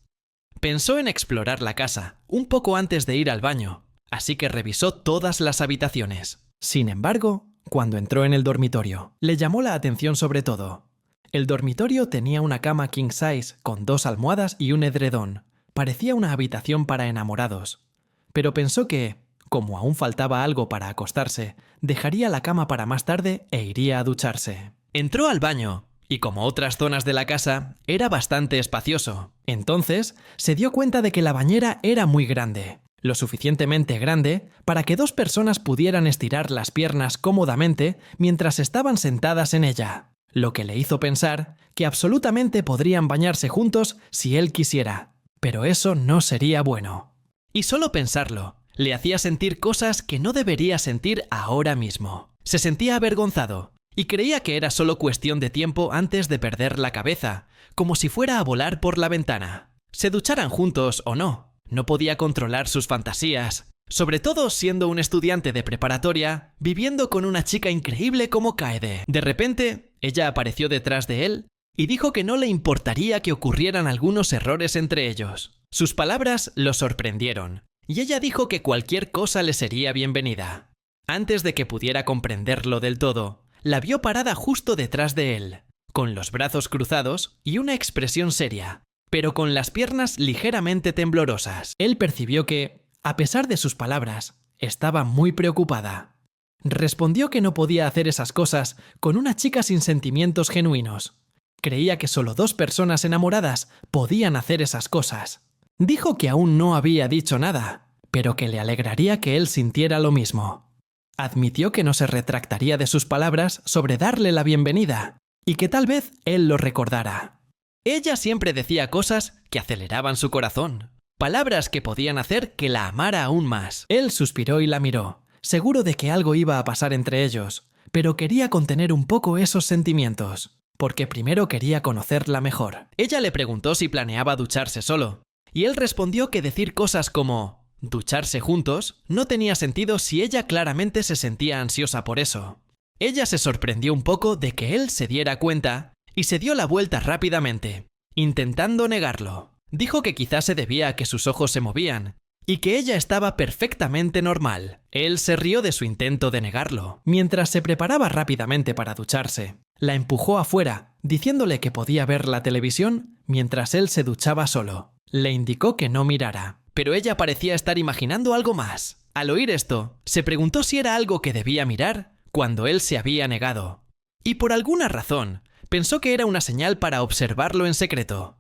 Pensó en explorar la casa un poco antes de ir al baño, así que revisó todas las habitaciones. Sin embargo, cuando entró en el dormitorio, le llamó la atención sobre todo. El dormitorio tenía una cama king size con 2 almohadas y un edredón. Parecía una habitación para enamorados. Pero pensó que, como aún faltaba algo para acostarse, dejaría la cama para más tarde e iría a ducharse. Entró al baño, y como otras zonas de la casa, era bastante espacioso. Entonces, se dio cuenta de que la bañera era muy grande, lo suficientemente grande para que 2 personas pudieran estirar las piernas cómodamente mientras estaban sentadas en ella, lo que le hizo pensar que absolutamente podrían bañarse juntos si él quisiera, pero eso no sería bueno. Y solo pensarlo le hacía sentir cosas que no debería sentir ahora mismo. Se sentía avergonzado y creía que era solo cuestión de tiempo antes de perder la cabeza, como si fuera a volar por la ventana. Se ducharan juntos o no, no podía controlar sus fantasías, sobre todo siendo un estudiante de preparatoria, viviendo con una chica increíble como Kaede. De repente, ella apareció detrás de él y dijo que no le importaría que ocurrieran algunos errores entre ellos. Sus palabras lo sorprendieron, y ella dijo que cualquier cosa le sería bienvenida. Antes de que pudiera comprenderlo del todo, la vio parada justo detrás de él, con los brazos cruzados y una expresión seria, pero con las piernas ligeramente temblorosas. Él percibió que, a pesar de sus palabras, estaba muy preocupada. Respondió que no podía hacer esas cosas con una chica sin sentimientos genuinos. Creía que solo 2 personas enamoradas podían hacer esas cosas. Dijo que aún no había dicho nada, pero que le alegraría que él sintiera lo mismo. Admitió que no se retractaría de sus palabras sobre darle la bienvenida, y que tal vez él lo recordara. Ella siempre decía cosas que aceleraban su corazón, palabras que podían hacer que la amara aún más. Él suspiró y la miró, seguro de que algo iba a pasar entre ellos, pero quería contener un poco esos sentimientos, porque primero quería conocerla mejor. Ella le preguntó si planeaba ducharse solo, y él respondió que decir cosas como ducharse juntos no tenía sentido si ella claramente se sentía ansiosa por eso. Ella se sorprendió un poco de que él se diera cuenta y se dio la vuelta rápidamente, intentando negarlo. Dijo que quizás se debía a que sus ojos se movían y que ella estaba perfectamente normal. Él se rió de su intento de negarlo. Mientras se preparaba rápidamente para ducharse, la empujó afuera, diciéndole que podía ver la televisión mientras él se duchaba solo. Le indicó que no mirara, pero ella parecía estar imaginando algo más. Al oír esto, se preguntó si era algo que debía mirar cuando él se había negado. Y por alguna razón, pensó que era una señal para observarlo en secreto.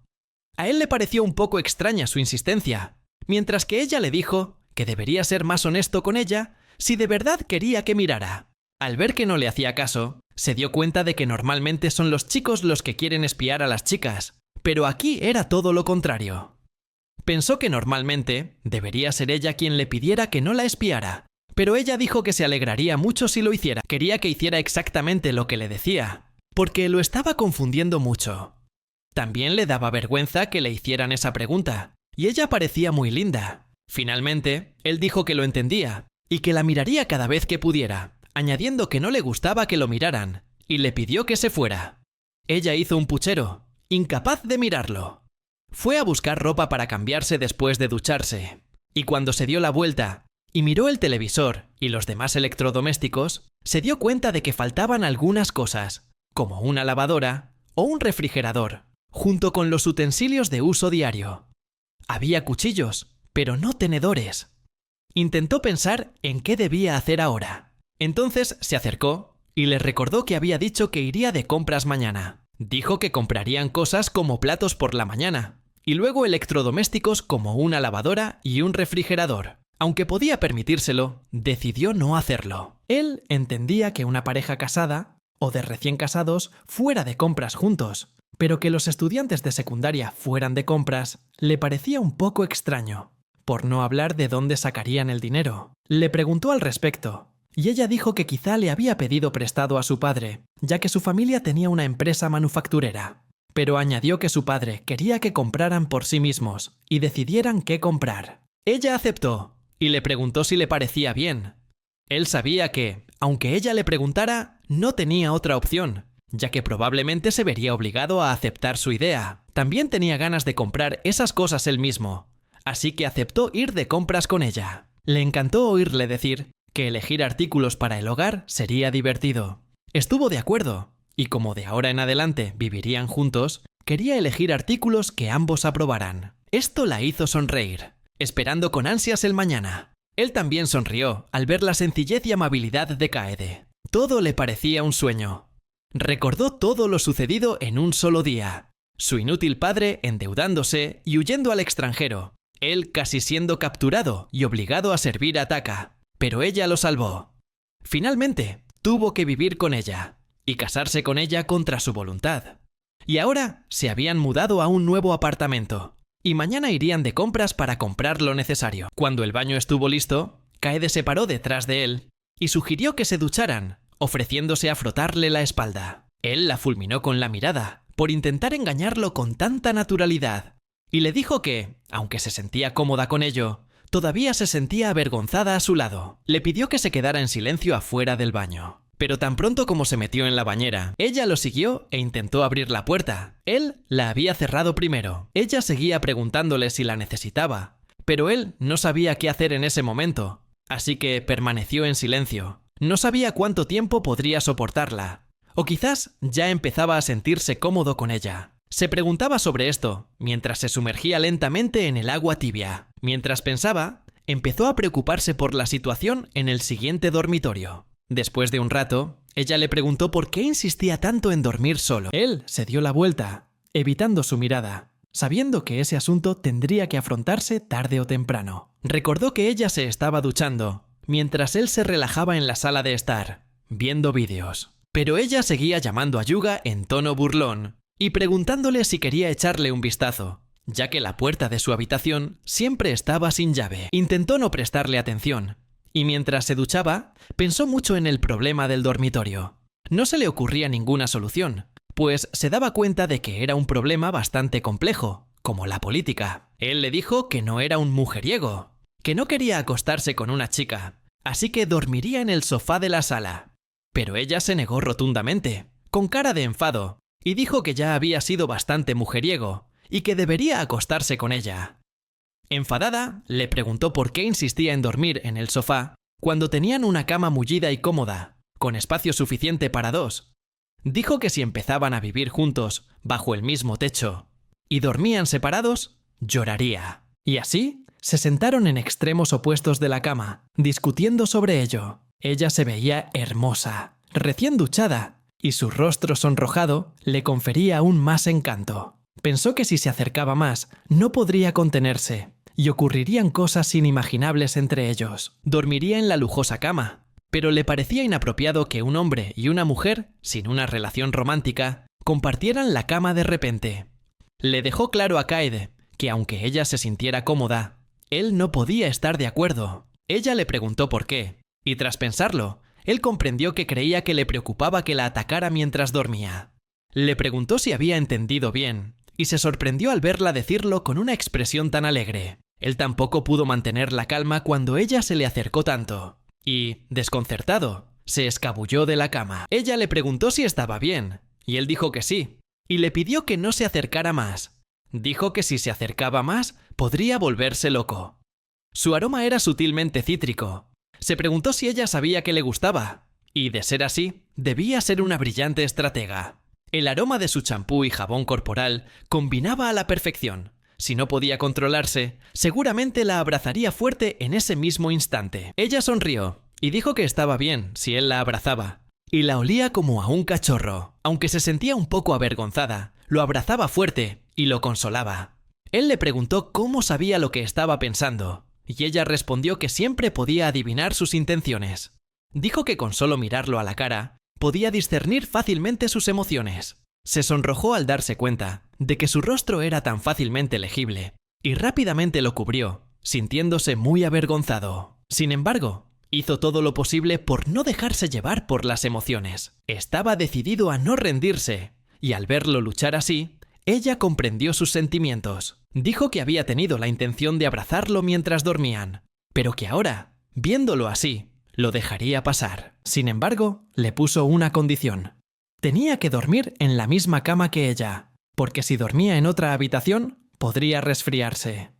A él le pareció un poco extraña su insistencia, mientras que ella le dijo que debería ser más honesto con ella si de verdad quería que mirara. Al ver que no le hacía caso, se dio cuenta de que normalmente son los chicos los que quieren espiar a las chicas, pero aquí era todo lo contrario. Pensó que normalmente debería ser ella quien le pidiera que no la espiara, pero ella dijo que se alegraría mucho si lo hiciera. Quería que hiciera exactamente lo que le decía, porque lo estaba confundiendo mucho. También le daba vergüenza que le hicieran esa pregunta, y ella parecía muy linda. Finalmente, él dijo que lo entendía, y que la miraría cada vez que pudiera, añadiendo que no le gustaba que lo miraran, y le pidió que se fuera. Ella hizo un puchero, incapaz de mirarlo. Fue a buscar ropa para cambiarse después de ducharse, y cuando se dio la vuelta y miró el televisor y los demás electrodomésticos, se dio cuenta de que faltaban algunas cosas, como una lavadora o un refrigerador, junto con los utensilios de uso diario. Había cuchillos, pero no tenedores. Intentó pensar en qué debía hacer ahora. Entonces se acercó y le recordó que había dicho que iría de compras mañana. Dijo que comprarían cosas como platos por la mañana, y luego electrodomésticos como una lavadora y un refrigerador. Aunque podía permitírselo, decidió no hacerlo. Él entendía que una pareja casada, o de recién casados, fuera de compras juntos, pero que los estudiantes de secundaria fueran de compras le parecía un poco extraño, por no hablar de dónde sacarían el dinero. Le preguntó al respecto, y ella dijo que quizá le había pedido prestado a su padre, ya que su familia tenía una empresa manufacturera. Pero añadió que su padre quería que compraran por sí mismos y decidieran qué comprar. Ella aceptó y le preguntó si le parecía bien. Él sabía que, aunque ella le preguntara, no tenía otra opción, ya que probablemente se vería obligado a aceptar su idea. También tenía ganas de comprar esas cosas él mismo, así que aceptó ir de compras con ella. Le encantó oírle decir que elegir artículos para el hogar sería divertido. Estuvo de acuerdo, y como de ahora en adelante vivirían juntos, quería elegir artículos que ambos aprobaran. Esto la hizo sonreír, esperando con ansias el mañana. Él también sonrió al ver la sencillez y amabilidad de Kaede. Todo le parecía un sueño. Recordó todo lo sucedido en un solo día. Su inútil padre endeudándose y huyendo al extranjero. Él casi siendo capturado y obligado a servir a Taka. Pero ella lo salvó. Finalmente, tuvo que vivir con ella y casarse con ella contra su voluntad. Y ahora se habían mudado a un nuevo apartamento. Y mañana irían de compras para comprar lo necesario. Cuando el baño estuvo listo, Kaede se paró detrás de él y sugirió que se ducharan, ofreciéndose a frotarle la espalda. Él la fulminó con la mirada, por intentar engañarlo con tanta naturalidad, y le dijo que, aunque se sentía cómoda con ello, todavía se sentía avergonzada a su lado. Le pidió que se quedara en silencio afuera del baño. pero tan pronto como se metió en la bañera, ella lo siguió e intentó abrir la puerta. Él la había cerrado primero. Ella seguía preguntándole si la necesitaba, pero él no sabía qué hacer en ese momento, así que permaneció en silencio. No sabía cuánto tiempo podría soportarla, o quizás ya empezaba a sentirse cómodo con ella. Se preguntaba sobre esto mientras se sumergía lentamente en el agua tibia. Mientras pensaba, empezó a preocuparse por la situación en el siguiente dormitorio. Después de un rato, ella le preguntó por qué insistía tanto en dormir solo. Él se dio la vuelta, evitando su mirada, sabiendo que ese asunto tendría que afrontarse tarde o temprano. Recordó que ella se estaba duchando, mientras él se relajaba en la sala de estar, viendo vídeos. Pero ella seguía llamando a Yuga en tono burlón y preguntándole si quería echarle un vistazo, ya que la puerta de su habitación siempre estaba sin llave. Intentó no prestarle atención, y mientras se duchaba, pensó mucho en el problema del dormitorio. No se le ocurría ninguna solución, pues se daba cuenta de que era un problema bastante complejo, como la política. Él le dijo que no era un mujeriego, que no quería acostarse con una chica, así que dormiría en el sofá de la sala. Pero ella se negó rotundamente, con cara de enfado, y dijo que ya había sido bastante mujeriego, y que debería acostarse con ella. Enfadada, le preguntó por qué insistía en dormir en el sofá cuando tenían una cama mullida y cómoda, con espacio suficiente para dos. Dijo que si empezaban a vivir juntos, bajo el mismo techo, y dormían separados, lloraría. Y así, se sentaron en extremos opuestos de la cama, discutiendo sobre ello. Ella se veía hermosa, recién duchada, y su rostro sonrojado le confería aún más encanto. Pensó que si se acercaba más, no podría contenerse, y ocurrirían cosas inimaginables entre ellos. Dormiría en la lujosa cama, pero le parecía inapropiado que un hombre y una mujer, sin una relación romántica, compartieran la cama de repente. Le dejó claro a Kaede que aunque ella se sintiera cómoda, él no podía estar de acuerdo. Ella le preguntó por qué, y tras pensarlo, él comprendió que creía que le preocupaba que la atacara mientras dormía. Le preguntó si había entendido bien, y se sorprendió al verla decirlo con una expresión tan alegre. Él tampoco pudo mantener la calma cuando ella se le acercó tanto, y, desconcertado, se escabulló de la cama. Ella le preguntó si estaba bien, y él dijo que sí, y le pidió que no se acercara más. Dijo que si se acercaba más, podría volverse loco. Su aroma era sutilmente cítrico. Se preguntó si ella sabía que le gustaba, y de ser así, debía ser una brillante estratega. El aroma de su champú y jabón corporal combinaba a la perfección. Si no podía controlarse, seguramente la abrazaría fuerte en ese mismo instante. Ella sonrió y dijo que estaba bien si él la abrazaba, y la olía como a un cachorro. Aunque se sentía un poco avergonzada, lo abrazaba fuerte y lo consolaba. Él le preguntó cómo sabía lo que estaba pensando, y ella respondió que siempre podía adivinar sus intenciones. Dijo que con solo mirarlo a la cara, podía discernir fácilmente sus emociones. Se sonrojó al darse cuenta de que su rostro era tan fácilmente legible, y rápidamente lo cubrió, sintiéndose muy avergonzado. Sin embargo, hizo todo lo posible por no dejarse llevar por las emociones. Estaba decidido a no rendirse, y al verlo luchar así, ella comprendió sus sentimientos. Dijo que había tenido la intención de abrazarlo mientras dormían, pero que ahora, viéndolo así, lo dejaría pasar. Sin embargo, le puso una condición. Tenía que dormir en la misma cama que ella, porque si dormía en otra habitación, podría resfriarse.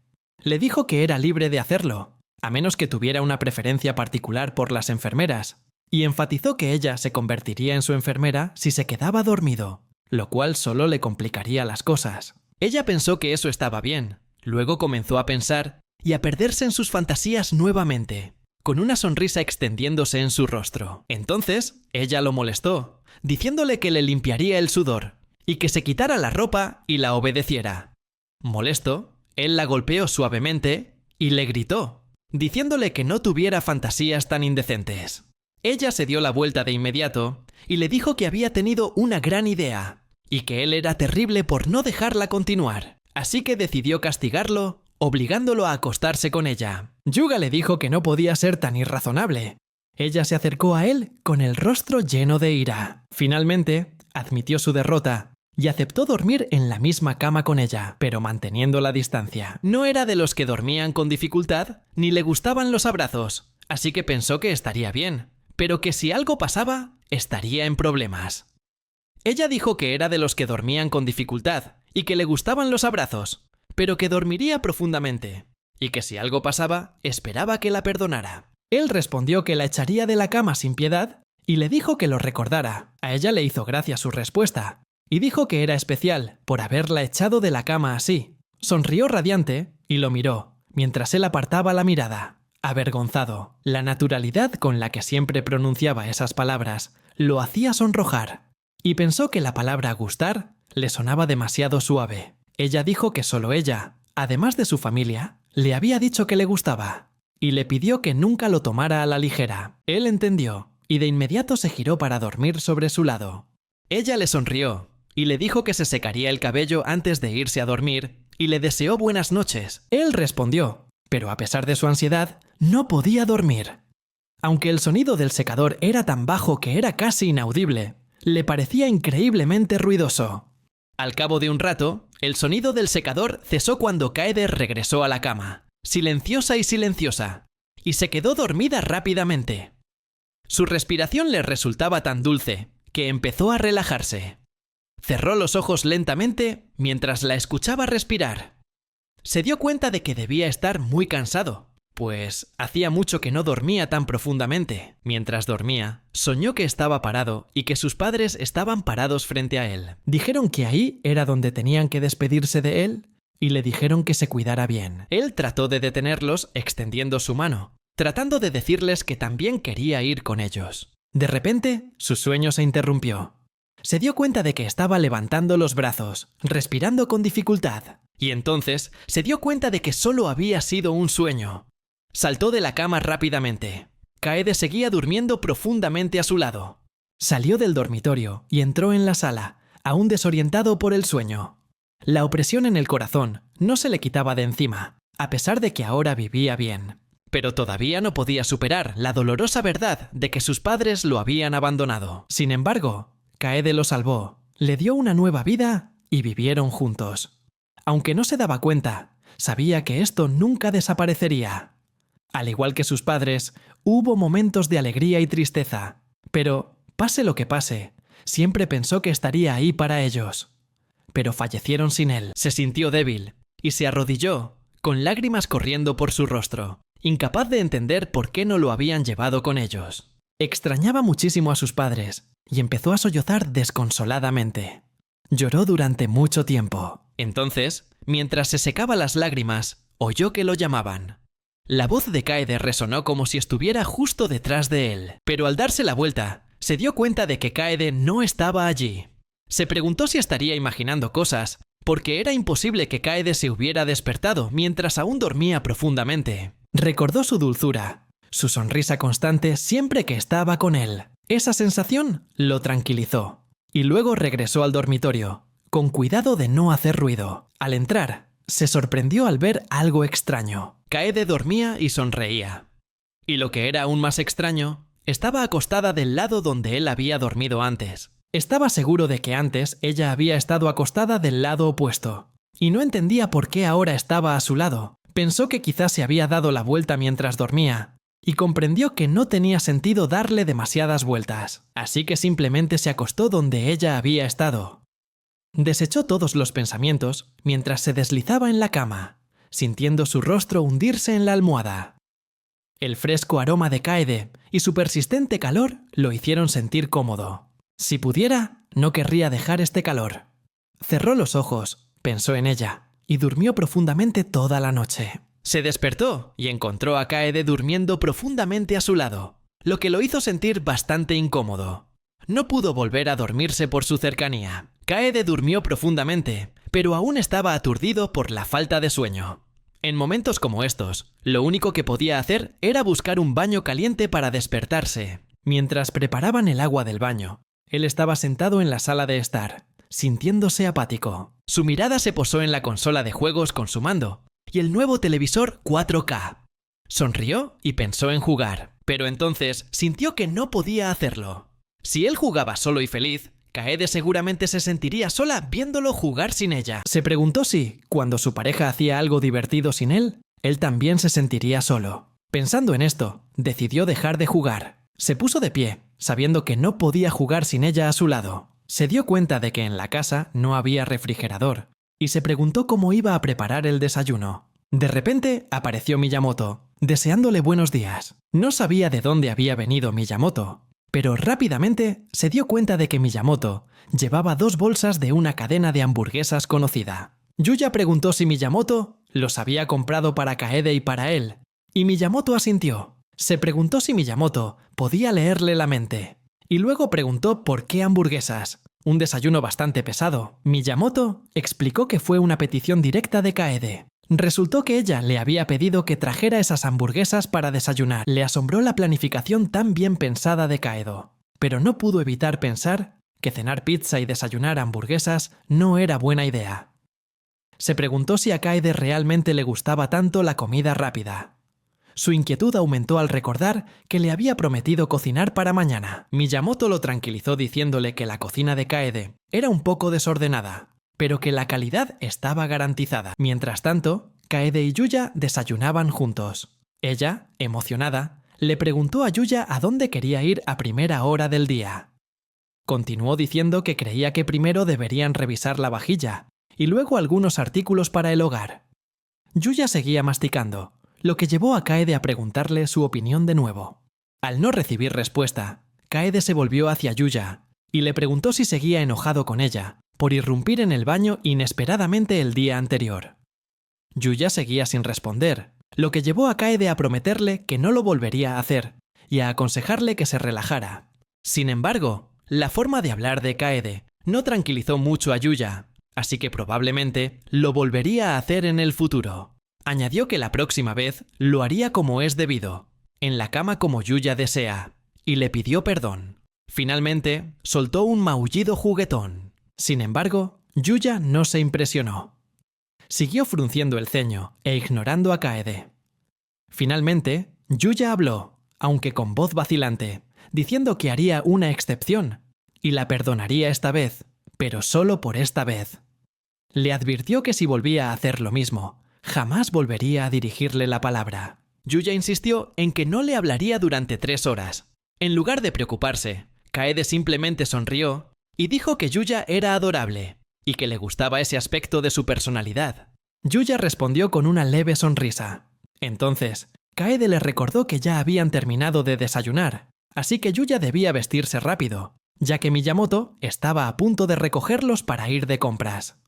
Le dijo que era libre de hacerlo, a menos que tuviera una preferencia particular por las enfermeras, y enfatizó que ella se convertiría en su enfermera si se quedaba dormido, lo cual solo le complicaría las cosas. Ella pensó que eso estaba bien, luego comenzó a pensar y a perderse en sus fantasías nuevamente, con una sonrisa extendiéndose en su rostro. Entonces, ella lo molestó, diciéndole que le limpiaría el sudor, y que se quitara la ropa y la obedeciera. Molesto, él la golpeó suavemente y le gritó, diciéndole que no tuviera fantasías tan indecentes. Ella se dio la vuelta de inmediato y le dijo que había tenido una gran idea, y que él era terrible por no dejarla continuar, así que decidió castigarlo, obligándolo a acostarse con ella. Yuga le dijo que no podía ser tan irrazonable. Ella se acercó a él con el rostro lleno de ira. Finalmente, admitió su derrota y aceptó dormir en la misma cama con ella, pero manteniendo la distancia. No era de los que dormían con dificultad, ni le gustaban los abrazos, así que pensó que estaría bien, pero que si algo pasaba, estaría en problemas. Ella dijo que era de los que dormían con dificultad y que le gustaban los abrazos, pero que dormiría profundamente, y que si algo pasaba, esperaba que la perdonara. Él respondió que la echaría de la cama sin piedad y le dijo que lo recordara. A ella le hizo gracia su respuesta, y dijo que era especial por haberla echado de la cama así. Sonrió radiante y lo miró, mientras él apartaba la mirada, avergonzado. La naturalidad con la que siempre pronunciaba esas palabras lo hacía sonrojar, y pensó que la palabra gustar le sonaba demasiado suave. Ella dijo que solo ella, además de su familia, le había dicho que le gustaba, y le pidió que nunca lo tomara a la ligera. Él entendió, y de inmediato se giró para dormir sobre su lado. Ella le sonrió, y le dijo que se secaría el cabello antes de irse a dormir, y le deseó buenas noches. Él respondió, pero a pesar de su ansiedad, no podía dormir. Aunque el sonido del secador era tan bajo que era casi inaudible, le parecía increíblemente ruidoso. Al cabo de un rato, el sonido del secador cesó cuando Kaede regresó a la cama, silenciosa y silenciosa, y se quedó dormida rápidamente. Su respiración le resultaba tan dulce que empezó a relajarse. Cerró los ojos lentamente mientras la escuchaba respirar. Se dio cuenta de que debía estar muy cansado, pues hacía mucho que no dormía tan profundamente. Mientras dormía, soñó que estaba parado y que sus padres estaban parados frente a él. Dijeron que ahí era donde tenían que despedirse de él y le dijeron que se cuidara bien. Él trató de detenerlos extendiendo su mano, tratando de decirles que también quería ir con ellos. De repente, su sueño se interrumpió. Se dio cuenta de que estaba levantando los brazos, respirando con dificultad, y entonces se dio cuenta de que solo había sido un sueño. Saltó de la cama rápidamente. Kaede seguía durmiendo profundamente a su lado. Salió del dormitorio y entró en la sala, aún desorientado por el sueño. La opresión en el corazón no se le quitaba de encima, a pesar de que ahora vivía bien. Pero todavía no podía superar la dolorosa verdad de que sus padres lo habían abandonado. Sin embargo, Kaede lo salvó, le dio una nueva vida y vivieron juntos. Aunque no se daba cuenta, sabía que esto nunca desaparecería. Al igual que sus padres, hubo momentos de alegría y tristeza, pero, pase lo que pase, siempre pensó que estaría ahí para ellos. Pero fallecieron sin él. Se sintió débil y se arrodilló, con lágrimas corriendo por su rostro, incapaz de entender por qué no lo habían llevado con ellos. Extrañaba muchísimo a sus padres y empezó a sollozar desconsoladamente. Lloró durante mucho tiempo. Entonces, mientras se secaba las lágrimas, oyó que lo llamaban. La voz de Kaede resonó como si estuviera justo detrás de él, pero al darse la vuelta, se dio cuenta de que Kaede no estaba allí. Se preguntó si estaría imaginando cosas, porque era imposible que Kaede se hubiera despertado mientras aún dormía profundamente. Recordó su dulzura, su sonrisa constante siempre que estaba con él. Esa sensación lo tranquilizó, y luego regresó al dormitorio, con cuidado de no hacer ruido. Al entrar, se sorprendió al ver algo extraño. Kaede dormía y sonreía. Y lo que era aún más extraño, estaba acostada del lado donde él había dormido antes. Estaba seguro de que antes ella había estado acostada del lado opuesto, y no entendía por qué ahora estaba a su lado. Pensó que quizás se había dado la vuelta mientras dormía, y comprendió que no tenía sentido darle demasiadas vueltas, así que simplemente se acostó donde ella había estado. Desechó todos los pensamientos mientras se deslizaba en la cama, sintiendo su rostro hundirse en la almohada. El fresco aroma de Kaede y su persistente calor lo hicieron sentir cómodo. Si pudiera, no querría dejar este calor. Cerró los ojos, pensó en ella, y durmió profundamente toda la noche. Se despertó y encontró a Kaede durmiendo profundamente a su lado, lo que lo hizo sentir bastante incómodo. No pudo volver a dormirse por su cercanía. Kaede durmió profundamente, pero aún estaba aturdido por la falta de sueño. En momentos como estos, lo único que podía hacer era buscar un baño caliente para despertarse. Mientras preparaban el agua del baño, él estaba sentado en la sala de estar, sintiéndose apático. Su mirada se posó en la consola de juegos con su mando y el nuevo televisor 4K. Sonrió y pensó en jugar, pero entonces sintió que no podía hacerlo. Si él jugaba solo y feliz, Kaede seguramente se sentiría sola viéndolo jugar sin ella. Se preguntó si, cuando su pareja hacía algo divertido sin él, él también se sentiría solo. Pensando en esto, decidió dejar de jugar. Se puso de pie sabiendo que no podía jugar sin ella a su lado. Se dio cuenta de que en la casa no había refrigerador y se preguntó cómo iba a preparar el desayuno. De repente apareció Miyamoto, deseándole buenos días. No sabía de dónde había venido Miyamoto, pero rápidamente se dio cuenta de que Miyamoto llevaba 2 bolsas de una cadena de hamburguesas conocida. Yuya preguntó si Miyamoto los había comprado para Kaede y para él, y Miyamoto asintió. Se preguntó si Miyamoto podía leerle la mente, y luego preguntó por qué hamburguesas. Un desayuno bastante pesado. Miyamoto explicó que fue una petición directa de Kaede. Resultó que ella le había pedido que trajera esas hamburguesas para desayunar. Le asombró la planificación tan bien pensada de Kaedo, pero no pudo evitar pensar que cenar pizza y desayunar hamburguesas no era buena idea. Se preguntó si a Kaede realmente le gustaba tanto la comida rápida. Su inquietud aumentó al recordar que le había prometido cocinar para mañana. Miyamoto lo tranquilizó diciéndole que la cocina de Kaede era un poco desordenada, pero que la calidad estaba garantizada. Mientras tanto, Kaede y Yuya desayunaban juntos. Ella, emocionada, le preguntó a Yuya a dónde quería ir a primera hora del día. Continuó diciendo que creía que primero deberían revisar la vajilla y luego algunos artículos para el hogar. Yuya seguía masticando, lo que llevó a Kaede a preguntarle su opinión de nuevo. Al no recibir respuesta, Kaede se volvió hacia Yuya y le preguntó si seguía enojado con ella por irrumpir en el baño inesperadamente el día anterior. Yuya seguía sin responder, lo que llevó a Kaede a prometerle que no lo volvería a hacer y a aconsejarle que se relajara. Sin embargo, la forma de hablar de Kaede no tranquilizó mucho a Yuya, así que probablemente lo volvería a hacer en el futuro. Añadió que la próxima vez lo haría como es debido, en la cama como Yuya desea, y le pidió perdón. Finalmente, soltó un maullido juguetón. Sin embargo, Yuya no se impresionó. Siguió frunciendo el ceño e ignorando a Kaede. Finalmente, Yuya habló, aunque con voz vacilante, diciendo que haría una excepción, y la perdonaría esta vez, pero solo por esta vez. Le advirtió que si volvía a hacer lo mismo, jamás volvería a dirigirle la palabra. Yuya insistió en que no le hablaría durante 3 horas. En lugar de preocuparse, Kaede simplemente sonrió y dijo que Yuya era adorable y que le gustaba ese aspecto de su personalidad. Yuya respondió con una leve sonrisa. Entonces, Kaede le recordó que ya habían terminado de desayunar, así que Yuya debía vestirse rápido, ya que Miyamoto estaba a punto de recogerlos para ir de compras.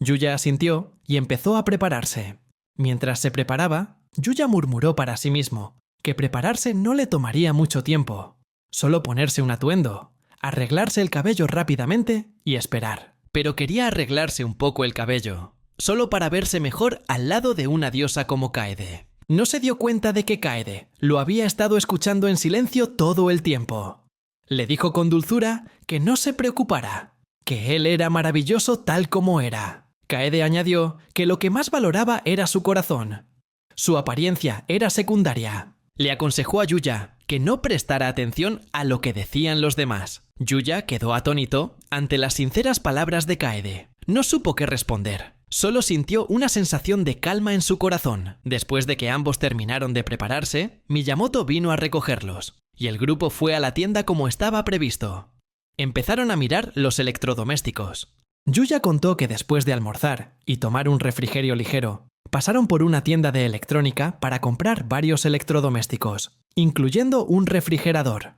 Yuya asintió y empezó a prepararse. Mientras se preparaba, Yuya murmuró para sí mismo que prepararse no le tomaría mucho tiempo. Solo ponerse un atuendo, arreglarse el cabello rápidamente y esperar. Pero quería arreglarse un poco el cabello, solo para verse mejor al lado de una diosa como Kaede. No se dio cuenta de que Kaede lo había estado escuchando en silencio todo el tiempo. Le dijo con dulzura que no se preocupara, que él era maravilloso tal como era. Kaede añadió que lo que más valoraba era su corazón. Su apariencia era secundaria. Le aconsejó a Yuya que no prestara atención a lo que decían los demás. Yuya quedó atónito ante las sinceras palabras de Kaede. No supo qué responder. Solo sintió una sensación de calma en su corazón. Después de que ambos terminaron de prepararse, Miyamoto vino a recogerlos, y el grupo fue a la tienda como estaba previsto. Empezaron a mirar los electrodomésticos. Yuya contó que después de almorzar y tomar un refrigerio ligero, pasaron por una tienda de electrónica para comprar varios electrodomésticos, incluyendo un refrigerador.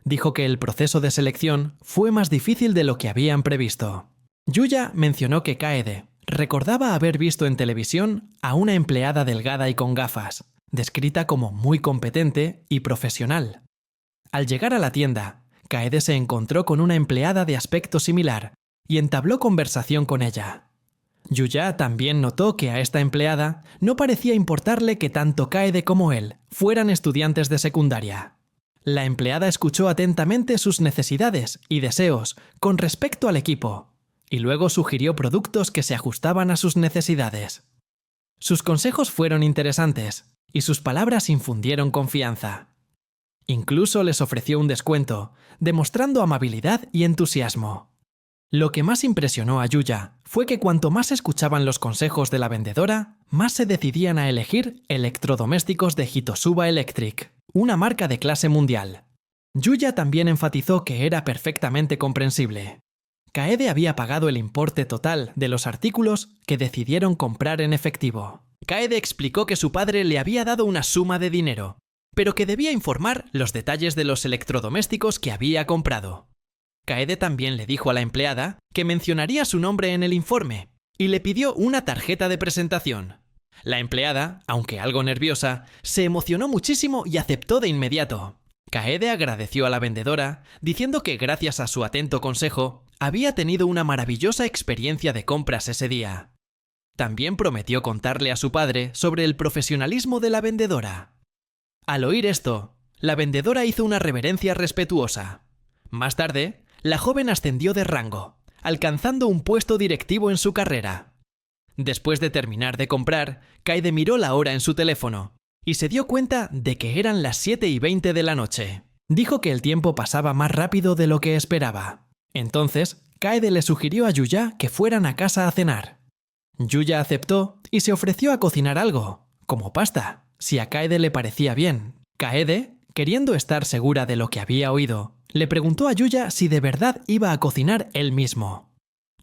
Dijo que el proceso de selección fue más difícil de lo que habían previsto. Yuya mencionó que Kaede recordaba haber visto en televisión a una empleada delgada y con gafas, descrita como muy competente y profesional. Al llegar a la tienda, Kaede se encontró con una empleada de aspecto similar y entabló conversación con ella. Yuya también notó que a esta empleada no parecía importarle que tanto Kaede como él fueran estudiantes de secundaria. La empleada escuchó atentamente sus necesidades y deseos con respecto al equipo, y luego sugirió productos que se ajustaban a sus necesidades. Sus consejos fueron interesantes, y sus palabras infundieron confianza. Incluso les ofreció un descuento, demostrando amabilidad y entusiasmo. Lo que más impresionó a Yuya fue que cuanto más escuchaban los consejos de la vendedora, más se decidían a elegir electrodomésticos de Hitosuba Electric, una marca de clase mundial. Yuya también enfatizó que era perfectamente comprensible. Kaede había pagado el importe total de los artículos que decidieron comprar en efectivo. Kaede explicó que su padre le había dado una suma de dinero, pero que debía informar los detalles de los electrodomésticos que había comprado. Kaede también le dijo a la empleada que mencionaría su nombre en el informe y le pidió una tarjeta de presentación. La empleada, aunque algo nerviosa, se emocionó muchísimo y aceptó de inmediato. Kaede agradeció a la vendedora, diciendo que gracias a su atento consejo, había tenido una maravillosa experiencia de compras ese día. También prometió contarle a su padre sobre el profesionalismo de la vendedora. Al oír esto, la vendedora hizo una reverencia respetuosa. Más tarde, la joven ascendió de rango, alcanzando un puesto directivo en su carrera. Después de terminar de comprar, Kaede miró la hora en su teléfono y se dio cuenta de que eran las 7:20 de la noche. Dijo que el tiempo pasaba más rápido de lo que esperaba. Entonces, Kaede le sugirió a Yuya que fueran a casa a cenar. Yuya aceptó y se ofreció a cocinar algo, como pasta, si a Kaede le parecía bien. Kaede, queriendo estar segura de lo que había oído, le preguntó a Yuya si de verdad iba a cocinar él mismo.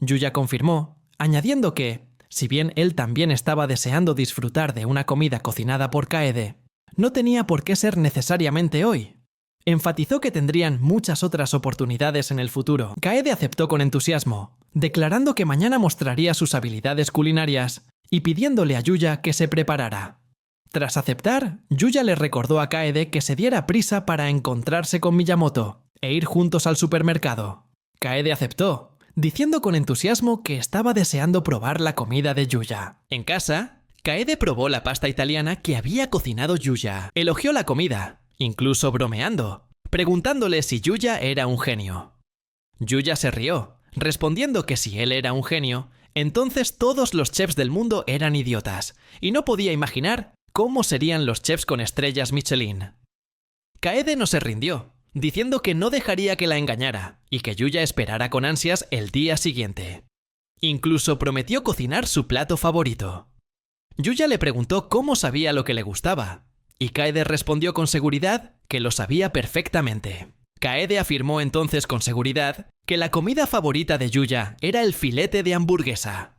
Yuya confirmó, añadiendo que, si bien él también estaba deseando disfrutar de una comida cocinada por Kaede, no tenía por qué ser necesariamente hoy. Enfatizó que tendrían muchas otras oportunidades en el futuro. Kaede aceptó con entusiasmo, declarando que mañana mostraría sus habilidades culinarias y pidiéndole a Yuya que se preparara. Tras aceptar, Yuya le recordó a Kaede que se diera prisa para encontrarse con Miyamoto e ir juntos al supermercado. Kaede aceptó, diciendo con entusiasmo que estaba deseando probar la comida de Yuya. En casa, Kaede probó la pasta italiana que había cocinado Yuya. Elogió la comida, incluso bromeando, preguntándole si Yuya era un genio. Yuya se rió, respondiendo que si él era un genio, entonces todos los chefs del mundo eran idiotas, y no podía imaginar cómo serían los chefs con estrellas Michelin. Kaede no se rindió, diciendo que no dejaría que la engañara y que Yuya esperara con ansias el día siguiente. Incluso prometió cocinar su plato favorito. Yuya le preguntó cómo sabía lo que le gustaba, y Kaede respondió con seguridad que lo sabía perfectamente. Kaede afirmó entonces con seguridad que la comida favorita de Yuya era el filete de hamburguesa.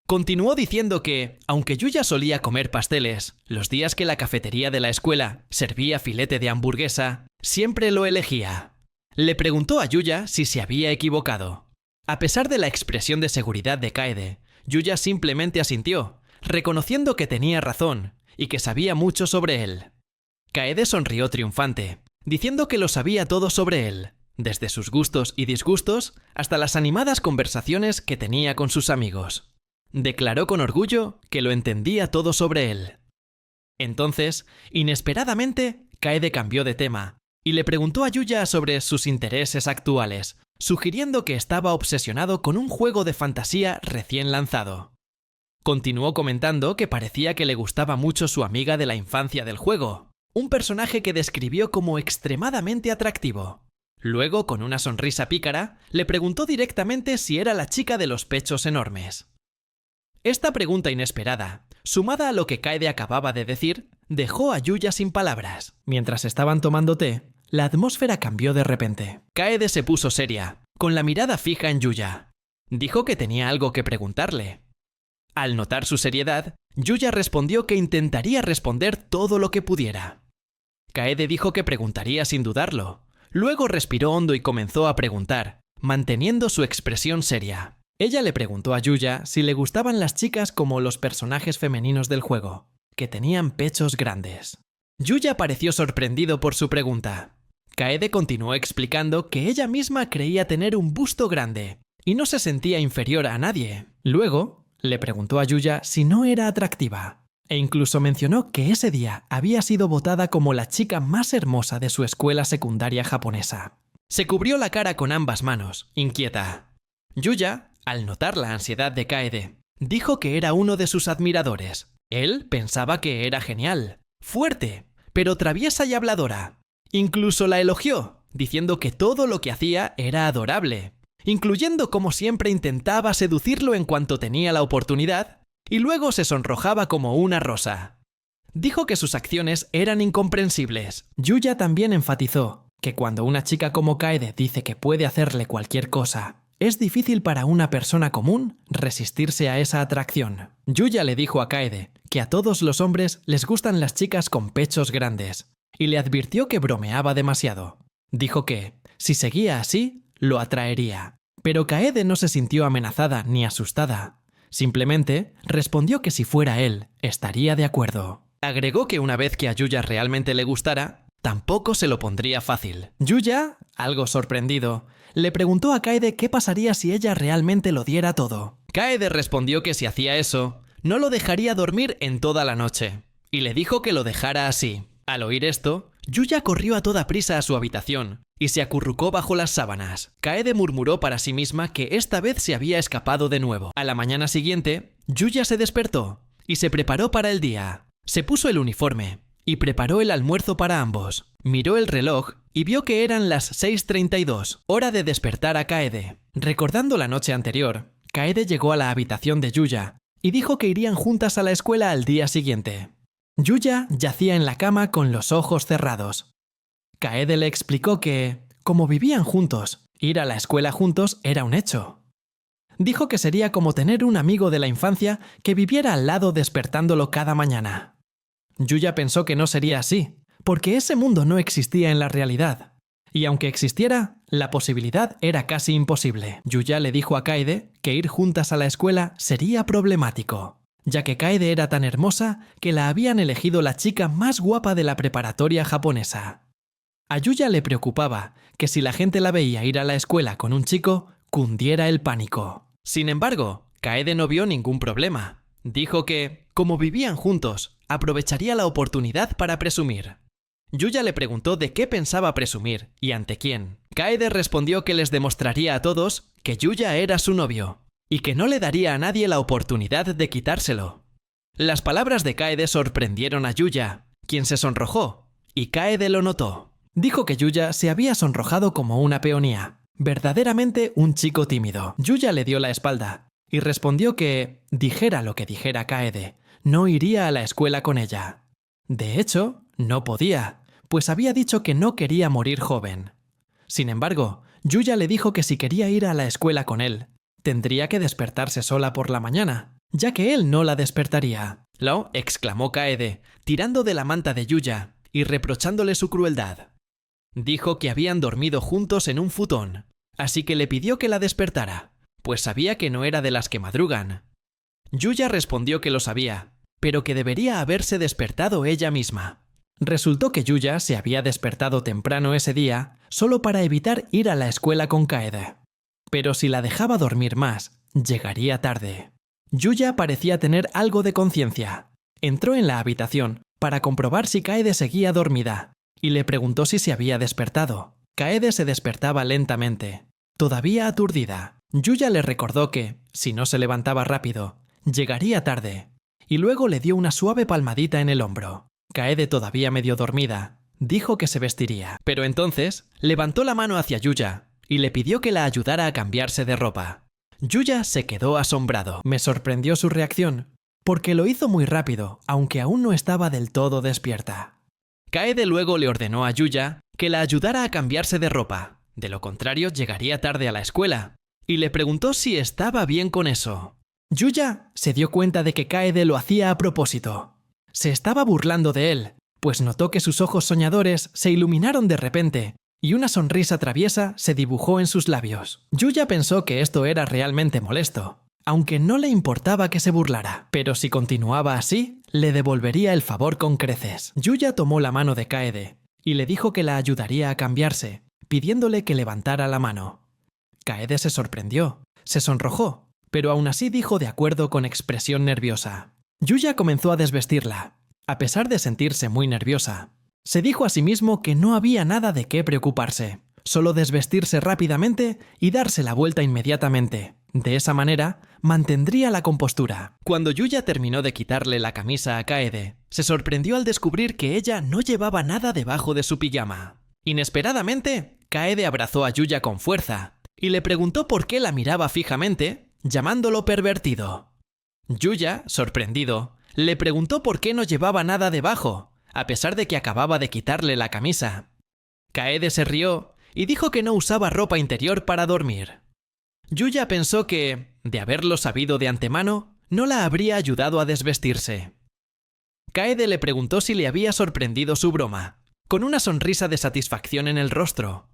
Continuó diciendo que, aunque Yuya solía comer pasteles, los días que la cafetería de la escuela servía filete de hamburguesa, siempre lo elegía. Le preguntó a Yuya si se había equivocado. A pesar de la expresión de seguridad de Kaede, Yuya simplemente asintió, reconociendo que tenía razón y que sabía mucho sobre él. Kaede sonrió triunfante, diciendo que lo sabía todo sobre él, desde sus gustos y disgustos hasta las animadas conversaciones que tenía con sus amigos. Declaró con orgullo que lo entendía todo sobre él. Entonces, inesperadamente, Kaede cambió de tema y le preguntó a Yuya sobre sus intereses actuales, sugiriendo que estaba obsesionado con un juego de fantasía recién lanzado. Continuó comentando que parecía que le gustaba mucho su amiga de la infancia del juego, un personaje que describió como extremadamente atractivo. Luego, con una sonrisa pícara, le preguntó directamente si era la chica de los pechos enormes. Esta pregunta inesperada, sumada a lo que Kaede acababa de decir, dejó a Yuya sin palabras. Mientras estaban tomando té, la atmósfera cambió de repente. Kaede se puso seria, con la mirada fija en Yuya. Dijo que tenía algo que preguntarle. Al notar su seriedad, Yuya respondió que intentaría responder todo lo que pudiera. Kaede dijo que preguntaría sin dudarlo. Luego respiró hondo y comenzó a preguntar, manteniendo su expresión seria. Ella le preguntó a Yuya si le gustaban las chicas como los personajes femeninos del juego, que tenían pechos grandes. Yuya pareció sorprendido por su pregunta. Kaede continuó explicando que ella misma creía tener un busto grande y no se sentía inferior a nadie. Luego, le preguntó a Yuya si no era atractiva, e incluso mencionó que ese día había sido votada como la chica más hermosa de su escuela secundaria japonesa. Se cubrió la cara con ambas manos, inquieta. Yuya, al notar la ansiedad de Kaede, dijo que era uno de sus admiradores. Él pensaba que era genial, fuerte, pero traviesa y habladora. Incluso la elogió, diciendo que todo lo que hacía era adorable, incluyendo cómo siempre intentaba seducirlo en cuanto tenía la oportunidad, y luego se sonrojaba como una rosa. Dijo que sus acciones eran incomprensibles. Yuya también enfatizó que cuando una chica como Kaede dice que puede hacerle cualquier cosa, es difícil para una persona común resistirse a esa atracción. Yuya le dijo a Kaede que a todos los hombres les gustan las chicas con pechos grandes, y le advirtió que bromeaba demasiado. Dijo que, si seguía así, lo atraería. Pero Kaede no se sintió amenazada ni asustada. Simplemente respondió que si fuera él, estaría de acuerdo. Agregó que una vez que a Yuya realmente le gustara, tampoco se lo pondría fácil. Yuya, algo sorprendido, le preguntó a Kaede qué pasaría si ella realmente lo diera todo. Kaede respondió que si hacía eso, no lo dejaría dormir en toda la noche, y le dijo que lo dejara así. Al oír esto, Yuya corrió a toda prisa a su habitación y se acurrucó bajo las sábanas. Kaede murmuró para sí misma que esta vez se había escapado de nuevo. A la mañana siguiente, Yuya se despertó y se preparó para el día. Se puso el uniforme y preparó el almuerzo para ambos. Miró el reloj y vio que eran las 6:32, hora de despertar a Kaede. Recordando la noche anterior, Kaede llegó a la habitación de Yuya y dijo que irían juntas a la escuela al día siguiente. Yuya yacía en la cama con los ojos cerrados. Kaede le explicó que, como vivían juntos, ir a la escuela juntos era un hecho. Dijo que sería como tener un amigo de la infancia que viviera al lado despertándolo cada mañana. Yuya pensó que no sería así, porque ese mundo no existía en la realidad. Y aunque existiera, la posibilidad era casi imposible. Yuya le dijo a Kaede que ir juntas a la escuela sería problemático, ya que Kaede era tan hermosa que la habían elegido la chica más guapa de la preparatoria japonesa. A Yuya le preocupaba que si la gente la veía ir a la escuela con un chico, cundiera el pánico. Sin embargo, Kaede no vio ningún problema. Dijo que, como vivían juntos, aprovecharía la oportunidad para presumir. Yuya le preguntó de qué pensaba presumir y ante quién. Kaede respondió que les demostraría a todos que Yuya era su novio y que no le daría a nadie la oportunidad de quitárselo. Las palabras de Kaede sorprendieron a Yuya, quien se sonrojó, y Kaede lo notó. Dijo que Yuya se había sonrojado como una peonía, verdaderamente un chico tímido. Yuya le dio la espalda y respondió que, dijera lo que dijera Kaede, no iría a la escuela con ella. De hecho, no podía, pues había dicho que no quería morir joven. Sin embargo, Yuya le dijo que si quería ir a la escuela con él, tendría que despertarse sola por la mañana, ya que él no la despertaría. «Lo», exclamó Kaede, tirando de la manta de Yuya y reprochándole su crueldad. Dijo que habían dormido juntos en un futón, así que le pidió que la despertara, pues sabía que no era de las que madrugan. Yuya respondió que lo sabía, pero que debería haberse despertado ella misma. Resultó que Yuya se había despertado temprano ese día solo para evitar ir a la escuela con Kaede. Pero si la dejaba dormir más, llegaría tarde. Yuya parecía tener algo de conciencia. Entró en la habitación para comprobar si Kaede seguía dormida y le preguntó si se había despertado. Kaede se despertaba lentamente, todavía aturdida. Yuya le recordó que, si no se levantaba rápido, llegaría tarde, y luego le dio una suave palmadita en el hombro. Kaede, todavía medio dormida, dijo que se vestiría, pero entonces levantó la mano hacia Yuya y le pidió que la ayudara a cambiarse de ropa. Yuya se quedó asombrado. Me sorprendió su reacción, porque lo hizo muy rápido, aunque aún no estaba del todo despierta. Kaede luego le ordenó a Yuya que la ayudara a cambiarse de ropa, de lo contrario llegaría tarde a la escuela, y le preguntó si estaba bien con eso. Yuya se dio cuenta de que Kaede lo hacía a propósito. Se estaba burlando de él, pues notó que sus ojos soñadores se iluminaron de repente y una sonrisa traviesa se dibujó en sus labios. Yuya pensó que esto era realmente molesto, aunque no le importaba que se burlara, pero si continuaba así, le devolvería el favor con creces. Yuya tomó la mano de Kaede y le dijo que la ayudaría a cambiarse, pidiéndole que levantara la mano. Kaede se sorprendió, se sonrojó, pero aún así dijo de acuerdo con expresión nerviosa. Yuya comenzó a desvestirla, a pesar de sentirse muy nerviosa. Se dijo a sí mismo que no había nada de qué preocuparse, solo desvestirse rápidamente y darse la vuelta inmediatamente. De esa manera, mantendría la compostura. Cuando Yuya terminó de quitarle la camisa a Kaede, se sorprendió al descubrir que ella no llevaba nada debajo de su pijama. Inesperadamente, Kaede abrazó a Yuya con fuerza y le preguntó por qué la miraba fijamente, llamándolo pervertido. Yuya, sorprendido, le preguntó por qué no llevaba nada debajo, a pesar de que acababa de quitarle la camisa. Kaede se rió y dijo que no usaba ropa interior para dormir. Yuya pensó que, de haberlo sabido de antemano, no la habría ayudado a desvestirse. Kaede le preguntó si le había sorprendido su broma, con una sonrisa de satisfacción en el rostro.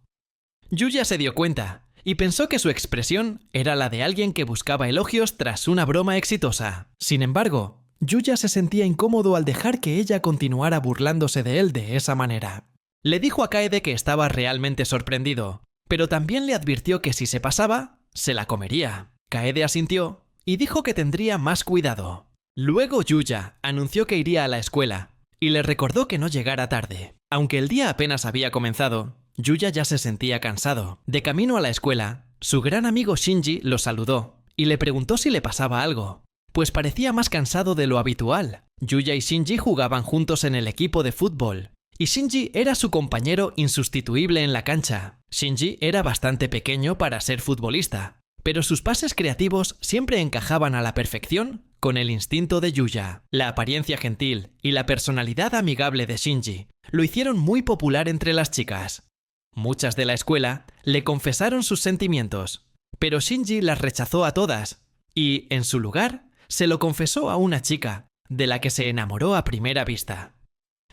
Yuya se dio cuenta y pensó que su expresión era la de alguien que buscaba elogios tras una broma exitosa. Sin embargo, Yuya se sentía incómodo al dejar que ella continuara burlándose de él de esa manera. Le dijo a Kaede que estaba realmente sorprendido, pero también le advirtió que si se pasaba, se la comería. Kaede asintió y dijo que tendría más cuidado. Luego Yuya anunció que iría a la escuela y le recordó que no llegara tarde. Aunque el día apenas había comenzado, Yuya ya se sentía cansado. De camino a la escuela, su gran amigo Shinji lo saludó y le preguntó si le pasaba algo, pues parecía más cansado de lo habitual. Yuya y Shinji jugaban juntos en el equipo de fútbol, y Shinji era su compañero insustituible en la cancha. Shinji era bastante pequeño para ser futbolista, pero sus pases creativos siempre encajaban a la perfección con el instinto de Yuya. La apariencia gentil y la personalidad amigable de Shinji lo hicieron muy popular entre las chicas. Muchas de la escuela le confesaron sus sentimientos, pero Shinji las rechazó a todas y, en su lugar, se lo confesó a una chica, de la que se enamoró a primera vista.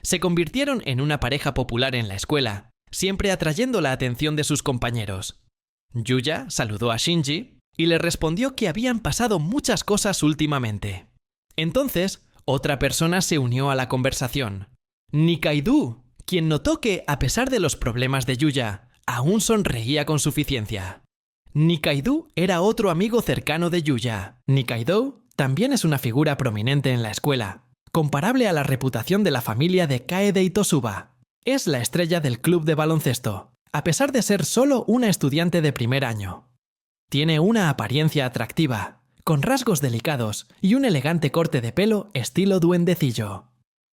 Se convirtieron en una pareja popular en la escuela, siempre atrayendo la atención de sus compañeros. Yuya saludó a Shinji y le respondió que habían pasado muchas cosas últimamente. Entonces, otra persona se unió a la conversación. Nikaido, quien notó que, a pesar de los problemas de Yuya, aún sonreía con suficiencia. Nikaido era otro amigo cercano de Yuya. Nikaido también es una figura prominente en la escuela, comparable a la reputación de la familia de Kaede y Tosuba. Es la estrella del club de baloncesto, a pesar de ser solo una estudiante de primer año. Tiene una apariencia atractiva, con rasgos delicados y un elegante corte de pelo estilo duendecillo.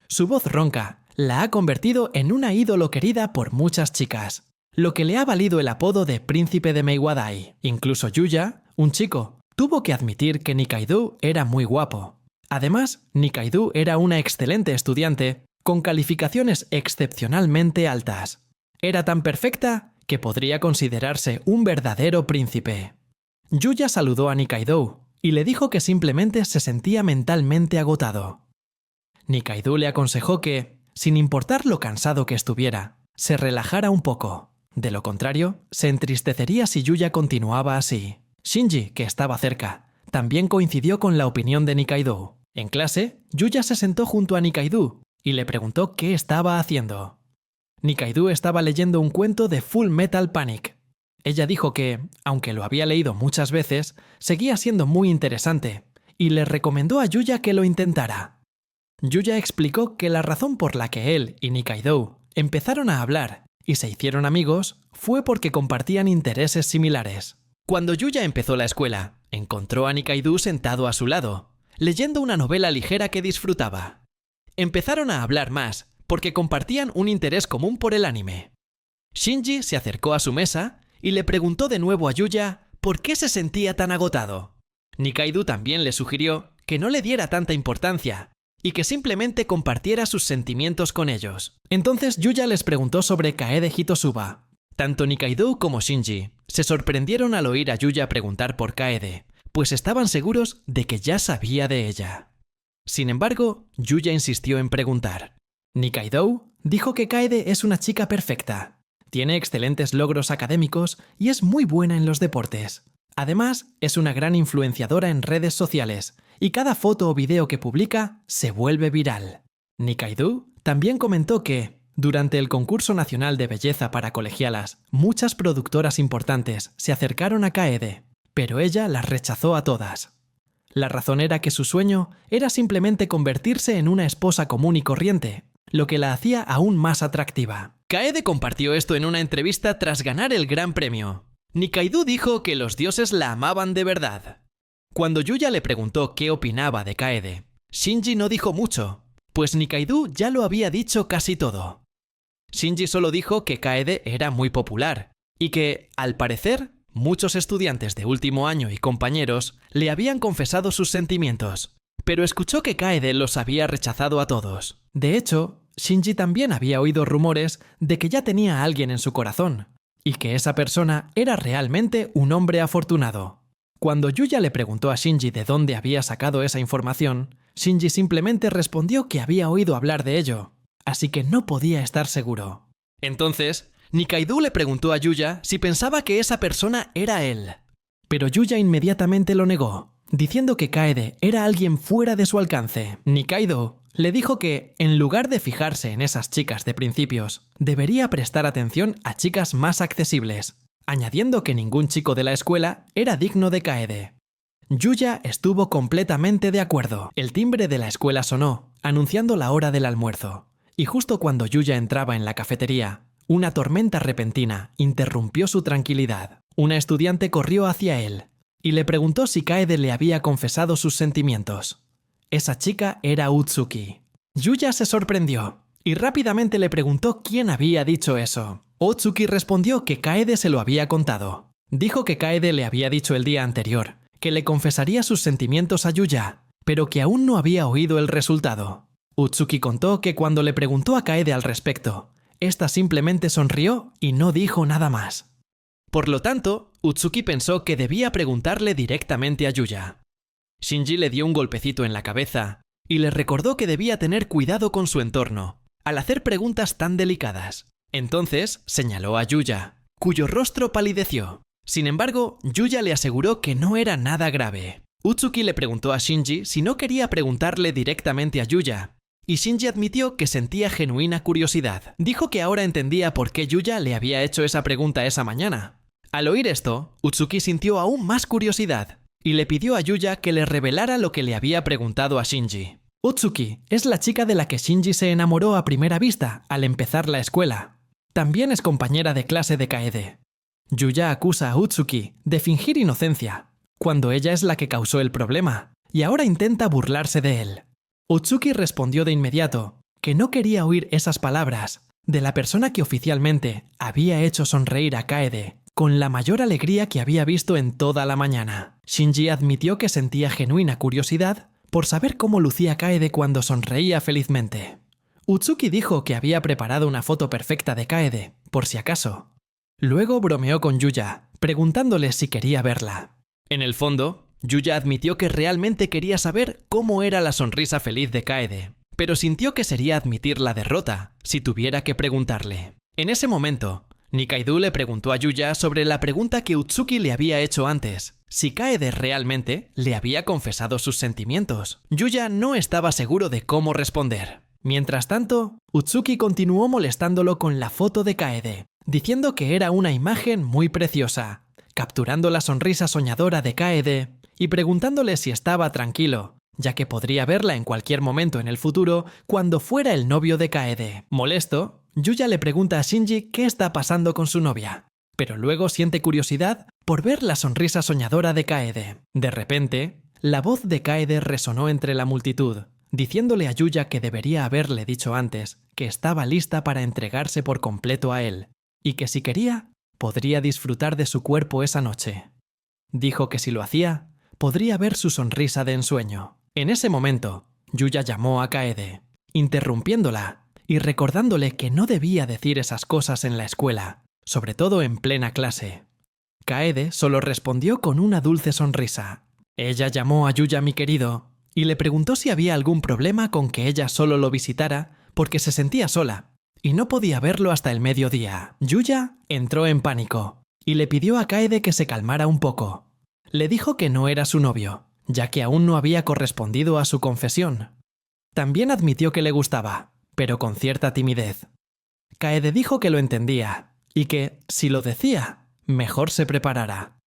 Su voz ronca la ha convertido en una ídolo querida por muchas chicas, lo que le ha valido el apodo de Príncipe de Meiwadai. Incluso Yuya, un chico, tuvo que admitir que Nikaido era muy guapo. Además, Nikaido era una excelente estudiante, con calificaciones excepcionalmente altas. Era tan perfecta que podría considerarse un verdadero príncipe. Yuya saludó a Nikaido y le dijo que simplemente se sentía mentalmente agotado. Nikaido le aconsejó que, sin importar lo cansado que estuviera, se relajara un poco. De lo contrario, se entristecería si Yuya continuaba así. Shinji, que estaba cerca, también coincidió con la opinión de Nikaido. En clase, Yuya se sentó junto a Nikaido y le preguntó qué estaba haciendo. Nikaido estaba leyendo un cuento de Full Metal Panic. Ella dijo que, aunque lo había leído muchas veces, seguía siendo muy interesante y le recomendó a Yuya que lo intentara. Yuya explicó que la razón por la que él y Nikaido empezaron a hablar y se hicieron amigos fue porque compartían intereses similares. Cuando Yuya empezó la escuela, encontró a Nikaido sentado a su lado, leyendo una novela ligera que disfrutaba. Empezaron a hablar más porque compartían un interés común por el anime. Shinji se acercó a su mesa y le preguntó de nuevo a Yuya por qué se sentía tan agotado. Nikaido también le sugirió que no le diera tanta importancia y que simplemente compartiera sus sentimientos con ellos. Entonces Yuya les preguntó sobre Kaede Hitosuba. Tanto Nikaido como Shinji se sorprendieron al oír a Yuya preguntar por Kaede, pues estaban seguros de que ya sabía de ella. Sin embargo, Yuya insistió en preguntar. Nikaido dijo que Kaede es una chica perfecta. Tiene excelentes logros académicos y es muy buena en los deportes. Además, es una gran influenciadora en redes sociales y cada foto o video que publica se vuelve viral. Nikaido también comentó que, durante el concurso nacional de belleza para colegialas, muchas productoras importantes se acercaron a Kaede, pero ella las rechazó a todas. La razón era que su sueño era simplemente convertirse en una esposa común y corriente, lo que la hacía aún más atractiva. Kaede compartió esto en una entrevista tras ganar el gran premio. Nikaido dijo que los dioses la amaban de verdad. Cuando Yuya le preguntó qué opinaba de Kaede, Shinji no dijo mucho, pues Nikaido ya lo había dicho casi todo. Shinji solo dijo que Kaede era muy popular y que, al parecer, muchos estudiantes de último año y compañeros le habían confesado sus sentimientos, pero escuchó que Kaede los había rechazado a todos. De hecho, Shinji también había oído rumores de que ya tenía a alguien en su corazón, y que esa persona era realmente un hombre afortunado. Cuando Yuya le preguntó a Shinji de dónde había sacado esa información, Shinji simplemente respondió que había oído hablar de ello, así que no podía estar seguro. Entonces, Nikaido le preguntó a Yuya si pensaba que esa persona era él. Pero Yuya inmediatamente lo negó, diciendo que Kaede era alguien fuera de su alcance. Nikaido le dijo que, en lugar de fijarse en esas chicas de principios, debería prestar atención a chicas más accesibles, añadiendo que ningún chico de la escuela era digno de Kaede. Yuya estuvo completamente de acuerdo. El timbre de la escuela sonó, anunciando la hora del almuerzo, y justo cuando Yuya entraba en la cafetería, una tormenta repentina interrumpió su tranquilidad. Una estudiante corrió hacia él y le preguntó si Kaede le había confesado sus sentimientos. Esa chica era Utsuki. Yuya se sorprendió y rápidamente le preguntó quién había dicho eso. Utsuki respondió que Kaede se lo había contado. Dijo que Kaede le había dicho el día anterior que le confesaría sus sentimientos a Yuya, pero que aún no había oído el resultado. Utsuki contó que cuando le preguntó a Kaede al respecto, ésta simplemente sonrió y no dijo nada más. Por lo tanto, Utsuki pensó que debía preguntarle directamente a Yuya. Shinji le dio un golpecito en la cabeza y le recordó que debía tener cuidado con su entorno al hacer preguntas tan delicadas. Entonces señaló a Yuya, cuyo rostro palideció. Sin embargo, Yuya le aseguró que no era nada grave. Utsuki le preguntó a Shinji si no quería preguntarle directamente a Yuya, y Shinji admitió que sentía genuina curiosidad. Dijo que ahora entendía por qué Yuya le había hecho esa pregunta esa mañana. Al oír esto, Utsuki sintió aún más curiosidad y le pidió a Yuya que le revelara lo que le había preguntado a Shinji. Utsuki es la chica de la que Shinji se enamoró a primera vista al empezar la escuela. También es compañera de clase de Kaede. Yuya acusa a Utsuki de fingir inocencia, cuando ella es la que causó el problema, y ahora intenta burlarse de él. Utsuki respondió de inmediato que no quería oír esas palabras de la persona que oficialmente había hecho sonreír a Kaede con la mayor alegría que había visto en toda la mañana. Shinji admitió que sentía genuina curiosidad por saber cómo lucía Kaede cuando sonreía felizmente. Utsuki dijo que había preparado una foto perfecta de Kaede, por si acaso. Luego bromeó con Yuya, preguntándole si quería verla. En el fondo, Yuya admitió que realmente quería saber cómo era la sonrisa feliz de Kaede, pero sintió que sería admitir la derrota si tuviera que preguntarle. En ese momento, Nikaido le preguntó a Yuya sobre la pregunta que Utsuki le había hecho antes, si Kaede realmente le había confesado sus sentimientos. Yuya no estaba seguro de cómo responder. Mientras tanto, Utsuki continuó molestándolo con la foto de Kaede, diciendo que era una imagen muy preciosa, capturando la sonrisa soñadora de Kaede y preguntándole si estaba tranquilo, ya que podría verla en cualquier momento en el futuro cuando fuera el novio de Kaede. Molesto, Yuya le pregunta a Shinji qué está pasando con su novia, pero luego siente curiosidad por ver la sonrisa soñadora de Kaede. De repente, la voz de Kaede resonó entre la multitud, diciéndole a Yuya que debería haberle dicho antes que estaba lista para entregarse por completo a él, y que si quería, podría disfrutar de su cuerpo esa noche. Dijo que si lo hacía, podría ver su sonrisa de ensueño. En ese momento, Yuya llamó a Kaede, interrumpiéndola y recordándole que no debía decir esas cosas en la escuela, sobre todo en plena clase. Kaede solo respondió con una dulce sonrisa. Ella llamó a Yuya mi querido y le preguntó si había algún problema con que ella solo lo visitara porque se sentía sola y no podía verlo hasta el mediodía. Yuya entró en pánico y le pidió a Kaede que se calmara un poco. Le dijo que no era su novio, ya que aún no había correspondido a su confesión. También admitió que le gustaba, pero con cierta timidez. Kaede dijo que lo entendía y que, si lo decía, mejor se preparara.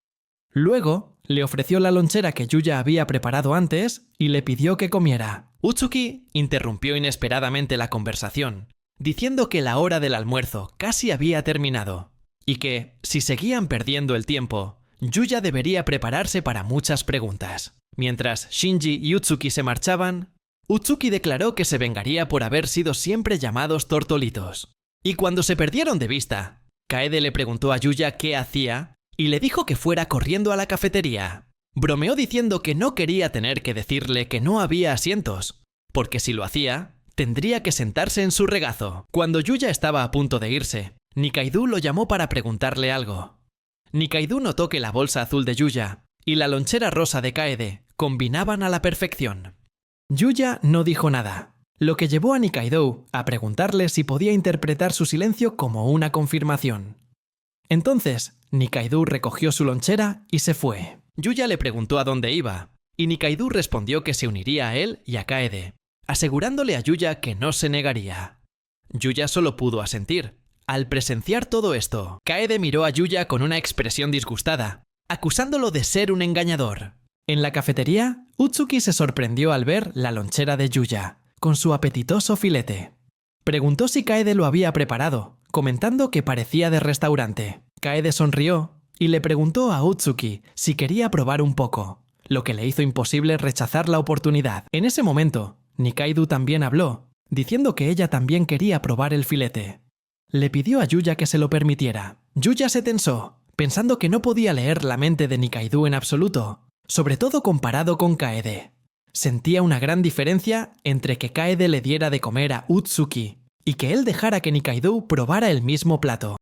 Luego, le ofreció la lonchera que Yuya había preparado antes y le pidió que comiera. Utsuki interrumpió inesperadamente la conversación, diciendo que la hora del almuerzo casi había terminado y que, si seguían perdiendo el tiempo, Yuya debería prepararse para muchas preguntas. Mientras Shinji y Utsuki se marchaban, Utsuki declaró que se vengaría por haber sido siempre llamados tortolitos. Y cuando se perdieron de vista, Kaede le preguntó a Yuya qué hacía y le dijo que fuera corriendo a la cafetería. Bromeó diciendo que no quería tener que decirle que no había asientos, porque si lo hacía, tendría que sentarse en su regazo. Cuando Yuya estaba a punto de irse, Nikaido lo llamó para preguntarle algo. Nikaido notó que la bolsa azul de Yuya y la lonchera rosa de Kaede combinaban a la perfección. Yuya no dijo nada, lo que llevó a Nikaido a preguntarle si podía interpretar su silencio como una confirmación. Entonces, Nikaido recogió su lonchera y se fue. Yuya le preguntó a dónde iba, y Nikaido respondió que se uniría a él y a Kaede, asegurándole a Yuya que no se negaría. Yuya solo pudo asentir. Al presenciar todo esto, Kaede miró a Yuya con una expresión disgustada, acusándolo de ser un engañador. En la cafetería, Utsuki se sorprendió al ver la lonchera de Yuya, con su apetitoso filete. Preguntó si Kaede lo había preparado, comentando que parecía de restaurante. Kaede sonrió y le preguntó a Utsuki si quería probar un poco, lo que le hizo imposible rechazar la oportunidad. En ese momento, Nikaido también habló, diciendo que ella también quería probar el filete. Le pidió a Yuya que se lo permitiera. Yuya se tensó, pensando que no podía leer la mente de Nikaido en absoluto, sobre todo comparado con Kaede. Sentía una gran diferencia entre que Kaede le diera de comer a Utsuki y que él dejara que Nikaido probara el mismo plato.